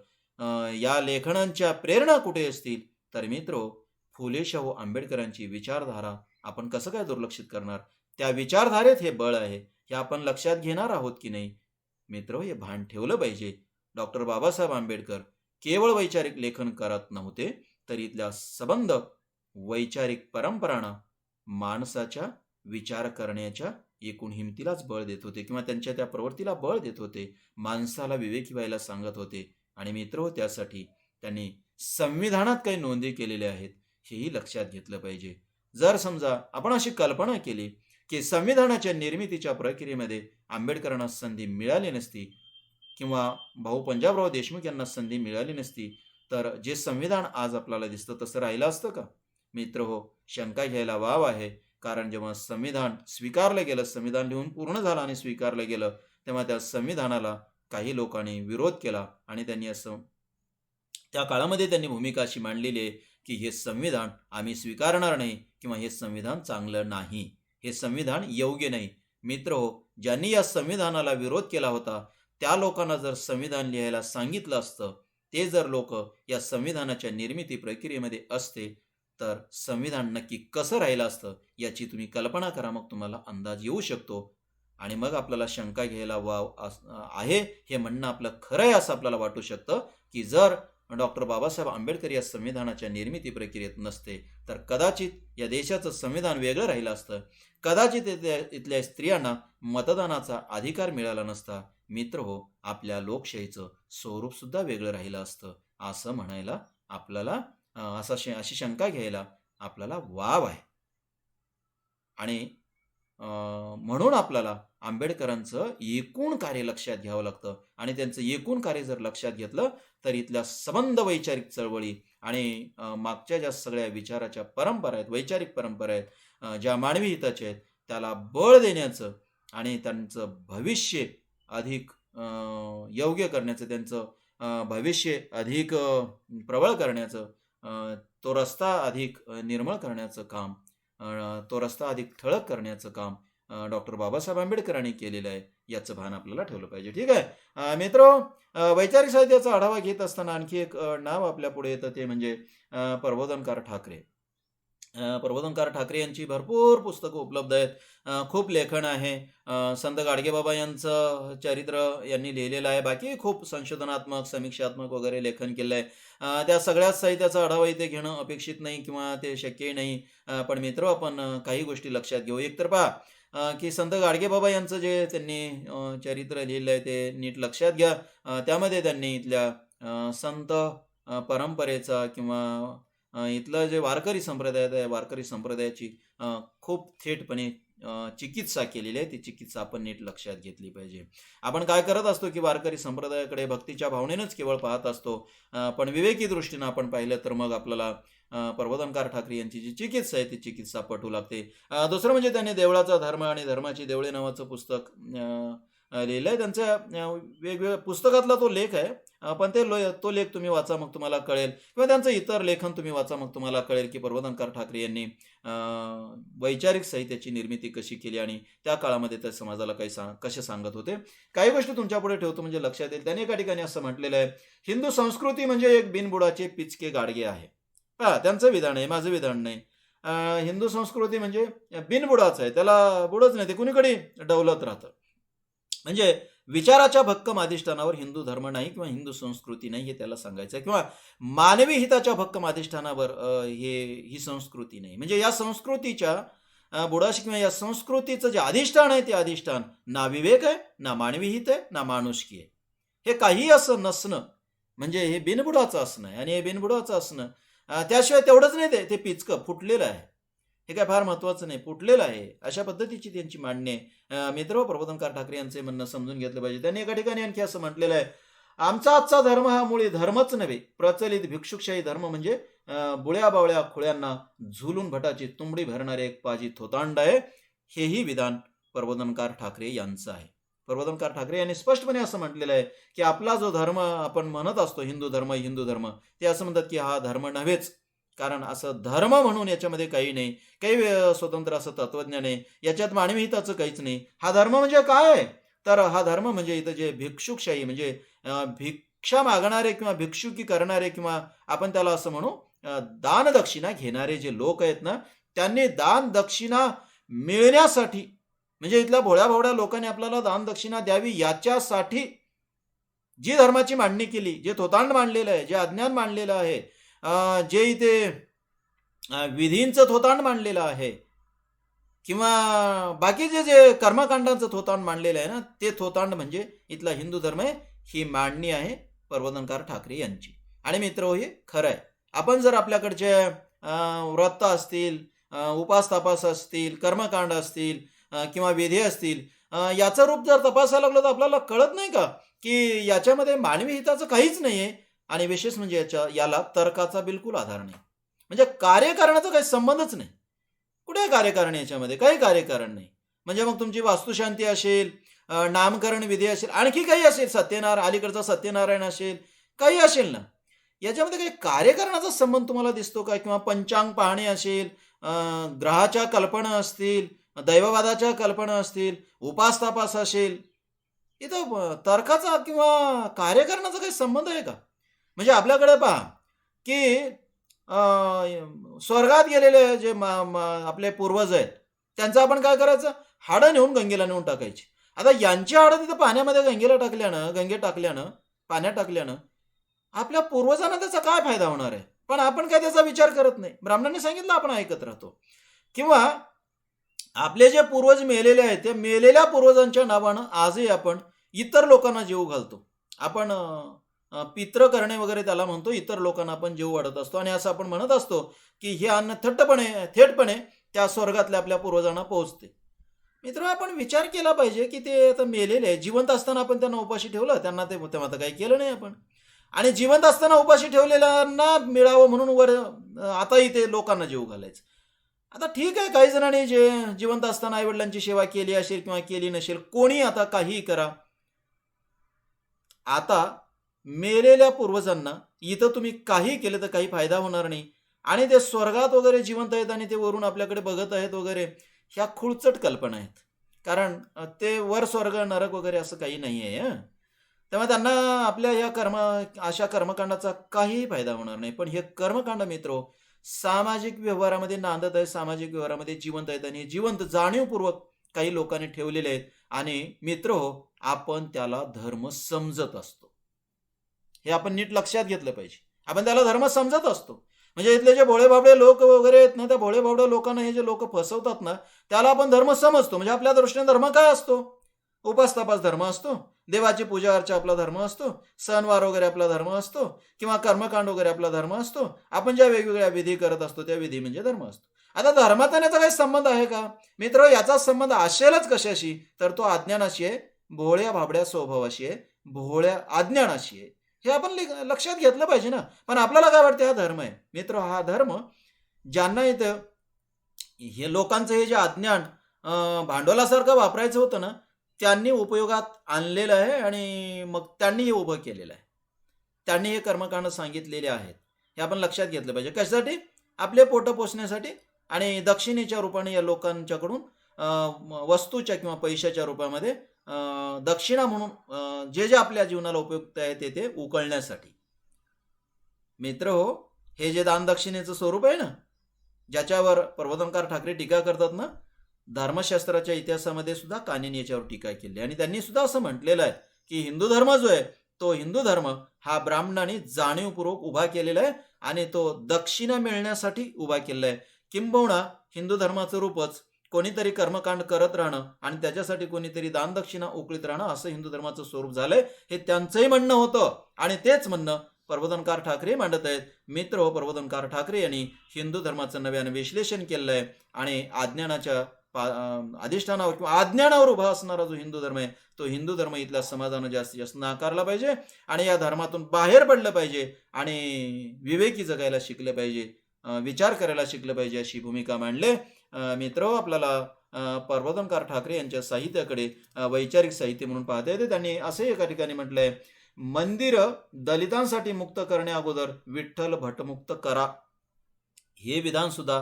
S1: या लेखनांच्या प्रेरणा कुठे असतील, तर मित्र, फुले शाहू आंबेडकरांची विचारधारा आपण कसं काय दुर्लक्षित करणार? त्या विचारधारेत हे बळ आहे, हे आपण लक्षात घेणार आहोत की नाही? मित्र, हे भान ठेवलं पाहिजे. डॉक्टर बाबासाहेब आंबेडकर केवळ वैचारिक लेखन करत नव्हते, तर इथल्या संबंध वैचारिक परंपरांना माणसाच्या विचार करण्याच्या एकूण हिमतीलाच बळ देत होते, किंवा त्यांच्या त्या प्रवृत्तीला बळ देत होते. माणसाला विवेकी व्हायला सांगत होते. आणि मित्र, त्यासाठी त्यांनी संविधानात काही नोंदी केलेल्या आहेत, हेही लक्षात घेतलं पाहिजे. जर समजा आपण अशी कल्पना केली की संविधानाच्या निर्मितीच्या प्रक्रियेमध्ये आंबेडकरांना संधी मिळाली नसती, किंवा भाऊ पंजाबराव देशमुख यांना संधी मिळाली नसती, तर जे संविधान आज आपल्याला दिसतं तसं राहिलं असतं का? मित्र हो, शंका घ्यायला वाव आहे. कारण जेव्हा संविधान स्वीकारलं गेलं, संविधान लिहून पूर्ण झालं आणि स्वीकारलं गेलं, तेव्हा त्या संविधानाला काही लोकांनी विरोध केला, आणि त्या काळामध्ये त्यांनी भूमिका अशी मांडलेली आहे की हे संविधान आम्ही स्वीकारणार नाही, किंवा हे संविधान चांगलं नाही, हे संविधान योग्य नाही. मित्र हो, ज्यांनी या संविधानाला विरोध केला होता त्या लोकांना जर संविधान लिहायला सांगितलं असतं, ते जर लोक या संविधानाच्या निर्मिती प्रक्रियेमध्ये असते, तर संविधान नक्की कसं राहिलं असतं याची तुम्ही कल्पना करा. मग तुम्हाला अंदाज येऊ शकतो. आणि मग आपल्याला शंका घ्यायला वाव आहे हे म्हणणं आपलं खरं आहे असं आपल्याला वाटू शकतं की जर डॉक्टर बाबासाहेब आंबेडकर या संविधानाच्या निर्मिती प्रक्रियेत नसते, तर कदाचित या देशाचं संविधान वेगळं राहिलं असतं. कदाचित इथल्या स्त्रियांना मतदानाचा अधिकार मिळाला नसता. मित्र हो, आपल्या लोकशाहीचं स्वरूप सुद्धा वेगळं राहिलं असतं, असं म्हणायला आपल्याला अशी शंका घ्यायला आपल्याला वाव आहे. आणि म्हणून आपल्याला आंबेडकरांचं एकूण कार्य लक्षात घ्यावं लागतं. आणि त्यांचं एकूण कार्य जर लक्षात घेतलं तर इथल्या संबंध वैचारिक चळवळी आणि मागच्या ज्या सगळ्या विचाराच्या परंपरा आहेत, वैचारिक परंपरा आहेत, ज्या मानवी हिताच्या आहेत, त्याला बळ देण्याचं आणि त्यांचं भविष्य अधिक योग्य करण्याचं, त्यांचं भविष्य अधिक प्रबळ करण्याचं, तो रस्ता अधिक निर्मळ करण्याचं काम, तो रस्ता अधिक ठळक करण्याचं काम डॉक्टर बाबासाहेब आंबेडकरांनी केलेलं आहे, याचं भान आपल्याला ठेवलं पाहिजे. ठीक आहे मित्र, वैचारिक साहित्याचा आढावा घेत असताना आणखी एक नाव आपल्या पुढे येतं, ते म्हणजे प्रबोधनकार ठाकरे. प्रबोधनकार ठाकरे यांची भरपूर पुस्तकं उपलब्ध आहेत, खूप लेखन आहे. संत गाडगेबाबा यांचं चरित्र यांनी लिहिलेलं आहे. बाकी खूप संशोधनात्मक, समीक्षात्मक वगैरे लेखन केलं आहे. त्या सगळ्याच साहित्याचा आढावा इथे घेणं अपेक्षित नाही, किंवा ते शक्यही नाही. पण मित्र, आपण काही गोष्टी लक्षात घेऊ. एकतर पहा, की संत गाडगेबाबा यांचं जे त्यांनी चरित्र लिहिलं आहे ते नीट लक्षात घ्या. त्यामध्ये त्यांनी इथल्या संत परंपरेचा किंवा इथलं जे वारकरी संप्रदाय आहे, त्या वारकरी संप्रदायाची खूप थेटपणे चिकित्सा केलेली आहे. ती चिकित्सा आपण नीट लक्षात घेतली पाहिजे. आपण काय करत असतो की वारकरी संप्रदायाकडे भक्तीच्या भावनेनंच केवळ पाहत असतो. पण विवेकी दृष्टीनं आपण पाहिलं तर मग आपल्याला प्रबोधनकार ठाकरे यांची जी चिकित्सा आहे ती चिकित्सा पटू लागते. दुसरं म्हणजे त्यांनी देवळाचा धर्म आणि धर्माची देवळे नावाचं पुस्तक लिहिलं आहे. त्यांच्या वेगवेगळ्या पुस्तकातला तो लेख आहे. पण तो लेख तुम्ही वाचा, मग तुम्हाला कळेल, किंवा त्यांचं इतर लेखन तुम्ही वाचा, मग तुम्हाला कळेल की प्रबोधनकार ठाकरे यांनी वैचारिक साहित्याची निर्मिती कशी केली आणि त्या काळामध्ये त्या समाजाला कसे सांगत होते. काही गोष्टी तुमच्यापुढे ठेवतो म्हणजे लक्षात येईल. त्यांनी एका ठिकाणी असं म्हटलेलं आहे, हिंदू संस्कृती म्हणजे एक बिनबुडाचे पिचके गाडगे आहे. त्यांचं विधान आहे, माझं विधान नाही. हिंदू संस्कृती म्हणजे बिनबुडाचं आहे, त्याला बुडच नाही, ते कुणीकडे डवलत राहतं. म्हणजे विचाराच्या भक्कम अधिष्ठानावर हिंदू धर्म नाही किंवा हिंदू संस्कृती नाही हे त्याला सांगायचं आहे, किंवा मानवी हिताच्या भक्कम अधिष्ठानावर ही संस्कृती नाही. म्हणजे या संस्कृतीच्या बुडाशी किंवा या संस्कृतीचं जे अधिष्ठान आहे ते अधिष्ठान ना विवेक आहे, ना मानवी हित आहे, ना माणुसकी आहे. हे काही असं नसणं म्हणजे हे बिनबुडाचं असणं आहे. आणि हे बिनबुडाचं असणं त्याशिवाय तेवढंच नाही, ते पिचकं फुटलेलं आहे. हे काय फार महत्त्वाचं नाही, फुटलेलं आहे. अशा पद्धतीची त्यांची मांडणी आहे. मित्र प्रबोधनकार ठाकरे यांचे म्हणणं समजून घेतलं पाहिजे. त्यांनी एका ठिकाणी आणखी असं म्हटलेलं आहे, आमचा आजचा धर्म हा मुळी धर्मच नव्हे, प्रचलित भिक्षुकशाही धर्म म्हणजे बुळ्या बावळ्या खुळ्यांना झुलून भटाची तुंबडी भरणारे एक पाजी थोतांड आहे. हेही विधान प्रबोधनकार ठाकरे यांचं आहे. प्रबोधनकार ठाकरे यांनी स्पष्टपणे असं म्हटलेलं आहे की आपला जो धर्म आपण म्हणत असतो हिंदू धर्म, हिंदू धर्म, ते असं म्हणतात की हा धर्म नव्हेच. कारण असं धर्म म्हणून याच्यामध्ये काही नाही, काही स्वतंत्र असं तत्वज्ञान आहे, याच्यात मानवी हिताचं काहीच नाही. हा धर्म म्हणजे काय आहे, तर हा धर्म म्हणजे इथं जे भिक्षुकशाही म्हणजे भिक्षा मागणारे किंवा भिक्षुकी करणारे किंवा आपण त्याला असं म्हणू दान दक्षिणा घेणारे जे लोक आहेत ना, त्यांनी दान दक्षिणा मिळण्यासाठी म्हणजे इथल्या भोळ्या भावड्या लोकांनी आपल्याला दान दक्षिणा द्यावी याच्यासाठी जी धर्माची मांडणी केली, जे थोतांड मांडलेलं आहे, जे अज्ञान मांडलेलं आहे, जे इथे विधींचं थोतांड मांडलेलं आहे किंवा बाकीचे जे कर्मकांडांचं थोतांड मांडलेलं आहे ना, ते थोतांड म्हणजे इथला हिंदू धर्म आहे. ही मांडणी आहे प्रबोधनकार ठाकरे यांची. आणि मित्र हे खरं आहे. आपण जर आपल्याकडचे व्रत असतील, उपास तापास असतील, कर्मकांड असतील किंवा विधी असतील, याचं रूप जर तपासायला लागलो तर आपल्याला कळत नाही का की याच्यामध्ये मानवी हिताचं काहीच नाही आहे. आणि विशेष म्हणजे याला तर्काचा बिलकुल आधार नाही. म्हणजे कार्यकारणाचा काही संबंधच नाही. कुठे कार्यकारण याच्यामध्ये काही कार्यकारण नाही. म्हणजे मग तुमची वास्तुशांती असेल, नामकरण विधी असेल, आणखी काही असेल, अलीकडचा सत्यनारायण असेल, काही असेल ना, याच्यामध्ये काही कार्यकारणाचा संबंध तुम्हाला दिसतो का? किंवा पंचांग पाहणे असेल, ग्रहाच्या कल्पना असतील, दैववादाच्या कल्पना असतील, उपास तापास असेल, इथं तर्काचा किंवा कार्यकारणाचा काही संबंध आहे का? म्हणजे आपल्याकडे पहा की स्वर्गात गेलेले जे आपले पूर्वज आहेत त्यांचं आपण काय करायचं, हाडं नेऊन गंगेला नेऊन टाकायची. आता यांची हाडं तिथं पाण्यामध्ये गंगेत टाकल्यानं पाण्यात टाकल्यानं आपल्या पूर्वजांना त्याचा काय फायदा होणार आहे? पण आपण काय त्याचा विचार करत नाही. ब्राह्मणांनी सांगितलं आपण ऐकत राहतो. किंवा आपले जे पूर्वज मेलेले आहेत त्या मेलेल्या पूर्वजांच्या नावानं आजही आपण इतर लोकांना जीव घालतो. आपण पित्र करणे वगैरे त्याला म्हणतो. इतर लोकांना आपण जीव वाढत असतो आणि असं आपण म्हणत असतो की हे अन्न थेटपणे त्या स्वर्गातल्या आपल्या पूर्वजांना पोहोचते. मित्र आपण विचार केला पाहिजे की ते आता मेलेले आहे, जिवंत असताना आपण त्यांना उपाशी ठेवलं, त्यांना ते तेव्हा तर काही केलं नाही आपण. आणि जिवंत असताना उपाशी ठेवलेल्यांना मिळावं म्हणून वर आता इथे लोकांना जीव घालायचं. आता ठीक आहे, काही जणांनी जे जिवंत असताना आईवडिलांची सेवा केली असेल किंवा केली नसेल, कोणी आता काहीही करा, आता मेलेल्या पूर्वजांना इथं तुम्ही काही केलं तर काही फायदा होणार नाही. आणि ते स्वर्गात वगैरे जिवंत आहेत आणि ते वरून आपल्याकडे बघत आहेत वगैरे, ह्या खुळचट कल्पना आहेत. कारण ते वर स्वर्ग नरक वगैरे असं काही नाही आहे. तेव्हा त्यांना आपल्या ह्या अशा कर्मकांडाचा काहीही फायदा होणार नाही. पण हे कर्मकांड मित्र सामाजिक व्यवहारामध्ये नांदत आहे, सामाजिक व्यवहारामध्ये जिवंत आहेत आणि जिवंत जाणीवपूर्वक काही लोकांनी ठेवलेले आहेत. आणि मित्र आपण त्याला धर्म समजत असतो. हे आपण नीट लक्षात घेतलं पाहिजे. आपण त्याला धर्म समजत असतो. म्हणजे इथले जे भोळेबाबडे लोक वगैरे आहेत ना, त्या भोळेबाबड्या लोकांना हे जे लोक फसवतात ना, त्याला आपण धर्म समजतो. म्हणजे आपल्या दृष्टीने धर्म काय असतो? उपास धर्म असतो, देवाची पूजा अर्चा आपला धर्म असतो, सणवार वगैरे आपला धर्म असतो, किंवा कर्मकांड वगैरे आपला धर्म असतो. आपण ज्या वेगवेगळ्या विधी करत असतो त्या विधी म्हणजे धर्म असतो. आता धर्माचा आणि याचा काही संबंध आहे का? मित्र, याचा संबंध असेलच कशाशी, तर तो अज्ञानाशी आहे, भोळ्या भाबड्या स्वभावाशी आहे, भोळ्या अज्ञानाशी आहे. हे आपण लक्षात घेतलं पाहिजे ना. पण आपल्याला काय वाटतं हा धर्म आहे? मित्र, हा धर्म ज्यांना येतं, हे लोकांचं हे जे अज्ञान भांडवलासारखं वापरायचं होतं ना, त्यांनी उपयोगात आणलेलं आहे आणि मग त्यांनी हे उभं केलेलं आहे. त्यांनी हे कर्मकांड सांगितलेले आहेत. हे आपण लक्षात घेतलं पाहिजे. कशासाठी? आपले पोटं पोसण्यासाठी आणि दक्षिणेच्या रूपाने या लोकांच्याकडून वस्तूच्या किंवा पैशाच्या रूपामध्ये दक्षिणा म्हणून जे जे आपल्या जीवनाला उपयुक्त आहे ते उकळण्यासाठी. मित्र हो, हे जे दानदक्षिणेचं स्वरूप आहे ना, ज्याच्यावर प्रबोधनकार ठाकरे टीका करतात ना, धर्मशास्त्राच्या इतिहासामध्ये सुद्धा कानीन याच्यावर टीका केली आणि त्यांनी सुद्धा असं म्हटलेलं आहे की हिंदू धर्म जो आहे तो हिंदू धर्म हा ब्राह्मणाने जाणीवपूर्वक उभा केलेला आहे आणि तो दक्षिणा मिळण्यासाठी उभा केलेला आहे. किंबहुना हिंदू धर्माचं रूपच कोणीतरी कर्मकांड करत राहणं आणि त्याच्यासाठी कोणीतरी दानदक्षिणा उकळीत राहणं असं हिंदू धर्माचं स्वरूप झालंय, हे त्यांचंही म्हणणं होतं आणि तेच म्हणणं प्रबोधनकार ठाकरे मांडत आहेत. मित्र हो, प्रबोधनकार ठाकरे यांनी हिंदू धर्माचं नव्याने विश्लेषण केलेलं आहे आणि अज्ञानाच्या अधिष्ठानावर किंवा अज्ञानावर उभा असणारा जो हिंदू धर्म आहे तो हिंदू धर्म इथल्या समाजानं जास्तीत जास्त नाकारला पाहिजे आणि या धर्मातून बाहेर पडलं पाहिजे आणि विवेकी जगायला शिकलं पाहिजे, विचार करायला शिकलं पाहिजे अशी भूमिका मांडले. मित्र, आपल्याला प्रबोधनकार ठाकरे यांच्या साहित्याकडे वैचारिक साहित्य म्हणून पाहता येते. त्यांनी असे एका ठिकाणी म्हटलंय, मंदिर दलितांसाठी मुक्त करण्या अगोदर विठ्ठल भटमुक्त करा. हे विधान सुद्धा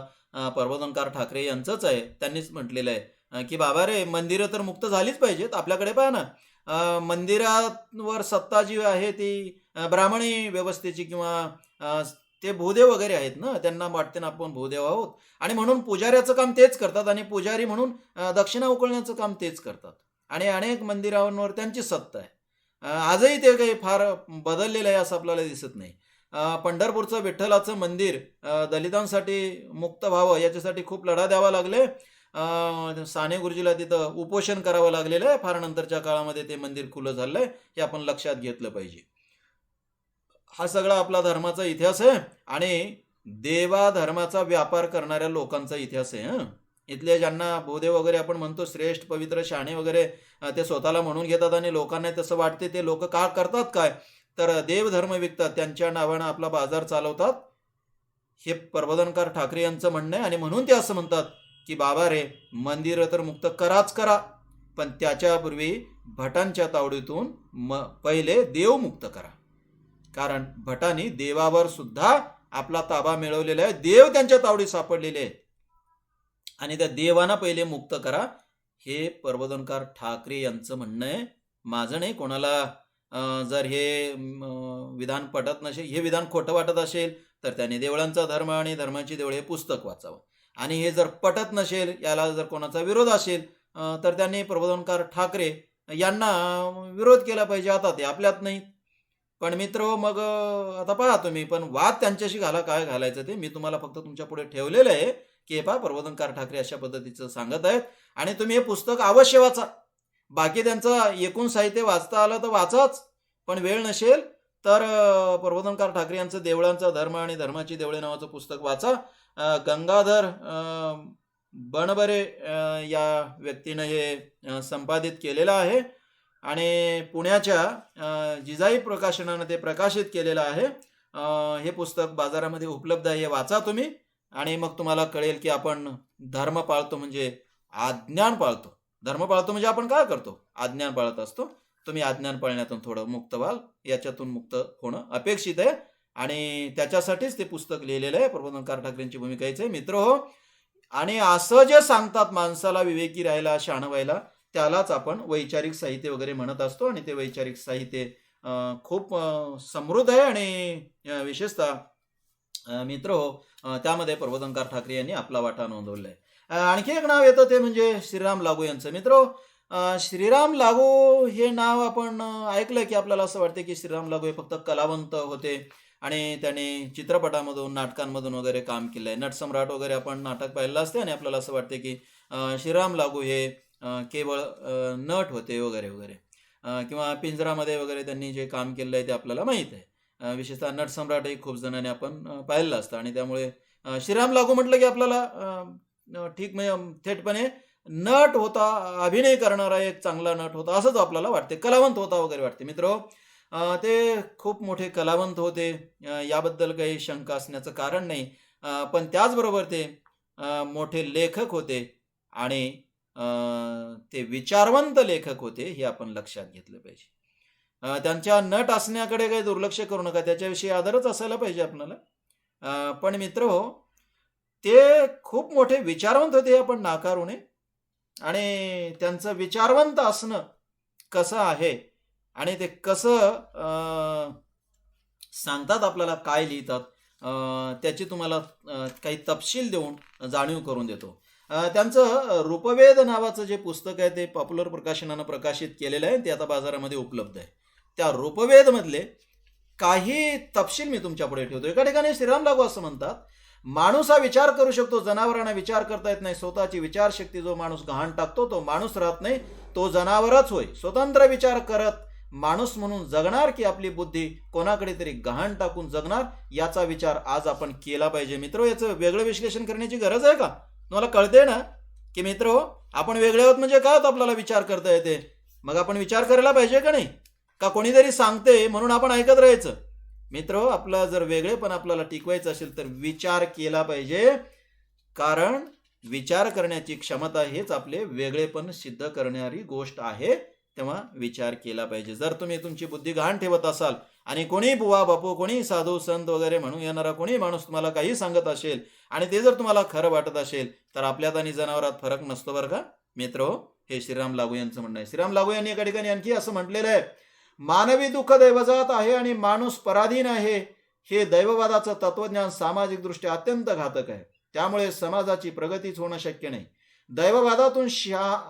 S1: प्रबोधनकार ठाकरे यांचंच आहे. त्यांनीच म्हटलेलं आहे की बाबा रे, मंदिरं तर मुक्त झालीच पाहिजेत. आपल्याकडे पहा ना, मंदिरावर सत्ता जी आहे ती ब्राह्मणी व्यवस्थेची किंवा ते भूदेव वगैरे आहेत ना, त्यांना वाटते ना आपण भूदेव आहोत आणि म्हणून पुजाऱ्याचं काम तेच करतात आणि पुजारी म्हणून दक्षिणा उकळण्याचं काम तेच करतात आणि अनेक मंदिरांवर त्यांची सत्ता आहे. आजही ते काही फार बदललेलं आहे असं आपल्याला दिसत नाही. पंढरपूरचं विठ्ठलाचं मंदिर दलितांसाठी मुक्त व्हावं याच्यासाठी खूप लढा द्यावा लागले. साने गुरुजीला तिथं उपोषण करावं लागलेलं आहे. फार नंतरच्या काळामध्ये ते मंदिर खुलं झालंय, हे आपण लक्षात घेतलं पाहिजे. हा सगळा आपला धर्माचा इतिहास आहे आणि देवा धर्माचा व्यापार करणाऱ्या लोकांचा इतिहास आहे. इथले ज्यांना भूदेव वगैरे आपण म्हणतो, श्रेष्ठ पवित्र शहाणे वगैरे, ते स्वतःला म्हणून घेतात आणि लोकांना तसं वाटते. ते लोक का करतात काय, तर देवधर्म विकतात, त्यांच्या नावानं आपला बाजार चालवतात. हे प्रबोधनकार ठाकरे यांचं म्हणणं आहे आणि म्हणून ते असं म्हणतात की बाबा रे, मंदिरं तर मुक्त कराच करा, पण त्याच्यापूर्वी भटांच्या तावडीतून पहिले देव मुक्त करा. कारण भटांनी देवावर सुद्धा आपला ताबा मिळवलेला आहे, देव त्यांच्या तावडीत सापडलेले आहेत आणि त्या देवांना पहिले मुक्त करा. हे प्रबोधनकार ठाकरे यांचं म्हणणं आहे, माझं नाही. कोणाला जर हे विधान पटत नसेल, हे विधान खोटं वाटत असेल, तर त्याने देवळांचा धर्म आणि धर्माची देवळे हे पुस्तक वाचावं. आणि हे जर पटत नसेल, याला जर कोणाचा विरोध असेल, तर त्यांनी प्रबोधनकार ठाकरे यांना विरोध केला पाहिजे. आता ते आपल्यात नाहीत. पण मित्र, मग आता पहा तुम्ही, पण वाद त्यांच्याशी काय घालायचं ते मी तुम्हाला फक्त तुमच्या पुढे ठेवलेलं आहे की हे पहा, प्रबोधनकार ठाकरे अशा पद्धतीचं सांगत आहेत आणि तुम्ही हे पुस्तक अवश्य वाचा. बाकी त्यांचं एकूण साहित्य वाचता आलं तर वाचाच, पण वेळ नसेल तर प्रबोधनकार ठाकरे यांचं देवळांचा धर्म आणि धर्माची देवळे नावाचं पुस्तक वाचा. गंगाधर बनबरे या व्यक्तीनं हे संपादित केलेलं आहे आणि पुण्याच्या जिजाई प्रकाशनानं ते प्रकाशित केलेलं आहे. हे पुस्तक बाजारामध्ये उपलब्ध आहे, हे वाचा तुम्ही आणि मग तुम्हाला कळेल की आपण धर्म पाळतो म्हणजे अज्ञान पाळतो. धर्म पाळतो म्हणजे आपण काय करतो, अज्ञान पाळत असतो. तुम्ही अज्ञान पाळण्यातून थोडं मुक्त व्हाल, याच्यातून मुक्त होणं अपेक्षित आहे आणि त्याच्यासाठीच ते पुस्तक लिहिलेलं आहे. प्रबोधनकार ठाकरेंची भूमिका हीच आहे. मित्र हो, आणि असं जे सांगतात माणसाला विवेकी राहायला, शहाणं व्हायला, त्यालाच आपण वैचारिक साहित्य वगैरे म्हणत असतो आणि ते वैचारिक साहित्य खूप समृद्ध आहे आणि विशेषतः मित्र हो, त्यामध्ये प्रबोधनकार ठाकरे यांनी आपला वाटा नोंदवला आहे. आणखी एक नाव येतं ते म्हणजे श्रीराम लागू यांचं. मित्र, श्रीराम लागू हे नाव आपण ऐकलं की आपल्याला असं वाटतं की श्रीराम लागू हे फक्त कलावंत होते आणि त्याने चित्रपटामधून नाटकांमधून वगैरे काम केलं आहे. नटसम्राट वगैरे आपण नाटक पाहिलं असते आणि आपल्याला असं वाटते की श्रीराम लागू हे केवळ नट होते वगैरे वगैरे, किंवा पिंजरामध्ये वगैरे त्यांनी जे काम केलं आहे ते आपल्याला माहीत आहे. विशेषतः नटसम्राटही खूप जणांनी आपण पाहिलं असतं आणि त्यामुळे श्रीराम लागू म्हटलं की आपल्याला ठीक म्हणजे थेटपणे नट होता, अभिनय करणारा एक चांगला नट होता असंच आपल्याला वाटते, कलावंत होता वगैरे वाटते. मित्र, ते खूप मोठे कलावंत होते, याबद्दल काही शंका असण्याचं कारण नाही. पण त्याचबरोबर ते मोठे लेखक होते आणि ते विचारवंत लेखक होते, हे आपण लक्षात घेतलं पाहिजे. त्यांच्या नट असण्याकडे काही दुर्लक्ष करू नका, त्याच्याविषयी आदरच असायला पाहिजे आपल्याला. पण मित्रहो, ते खूप मोठे विचारवंत होते हे आपण नाकारू नये. आणि त्यांचं विचारवंत असणं कसं आहे आणि ते कसं सांगतात आपल्याला, काय लिहितात, त्याची तुम्हाला काही तपशील देऊन जाणीव करून देतो. त्यांचं रूपवेद नावाचं जे पुस्तक आहे ते पॉप्युलर प्रकाशनानं प्रकाशित केलेलं आहे, ते आता बाजारामध्ये उपलब्ध आहे. त्या रूपवेदमधले काही तपशील मी तुमच्या पुढे ठेवतो. एका ठिकाणी श्रीराम लागू असं म्हणतात, माणूस हा विचार करू शकतो, जनावरांना विचार करता येत नाही. स्वतःची विचारशक्ती जो माणूस गहाण टाकतो तो माणूस राहत नाही, तो जनावरच होय. स्वतंत्र विचार करत माणूस म्हणून जगणार की आपली बुद्धी कोणाकडे तरी गहाण टाकून जगणार, याचा विचार आज आपण केला पाहिजे. मित्र, याचं वेगळं विश्लेषण करण्याची गरज आहे का? तुम्हाला कळते ना की मित्र, आपण वेगळे आहोत म्हणजे काय होतं, आपल्याला विचार करता येते. मग आपण विचार करायला पाहिजे का नाही? का कोणीतरी सांगते म्हणून आपण ऐकत राहायचं? मित्र, आपला जर वेगळेपण आपल्याला टिकवायचं असेल तर विचार केला पाहिजे, कारण विचार करण्याची क्षमता हेच आपले वेगळेपण सिद्ध करणारी गोष्ट आहे. तेव्हा विचार केला पाहिजे. जर तुम्ही तुमची बुद्धी गहाण ठेवत असाल आणि कोणी बुवा बापू, कोणी साधू संत वगैरे म्हणून येणारा कोणी माणूस तुम्हाला काही सांगत असेल आणि ते जर तुम्हाला खरं वाटत असेल तर आपल्यात आणि जनावरात फरक नसतो बरं का मित्र. हे श्रीराम लागू यांचं म्हणणं आहे. श्रीराम लागू यांनी एका ठिकाणी आणखी असं म्हटलेलं आहे, मानवी दुःख दैवजात आहे आणि माणूस पराधीन आहे. हे दैववादाचं तत्वज्ञान सामाजिक दृष्ट्या अत्यंत घातक आहे. त्यामुळे समाजाची प्रगतीच होणं शक्य नाही. दैववादातून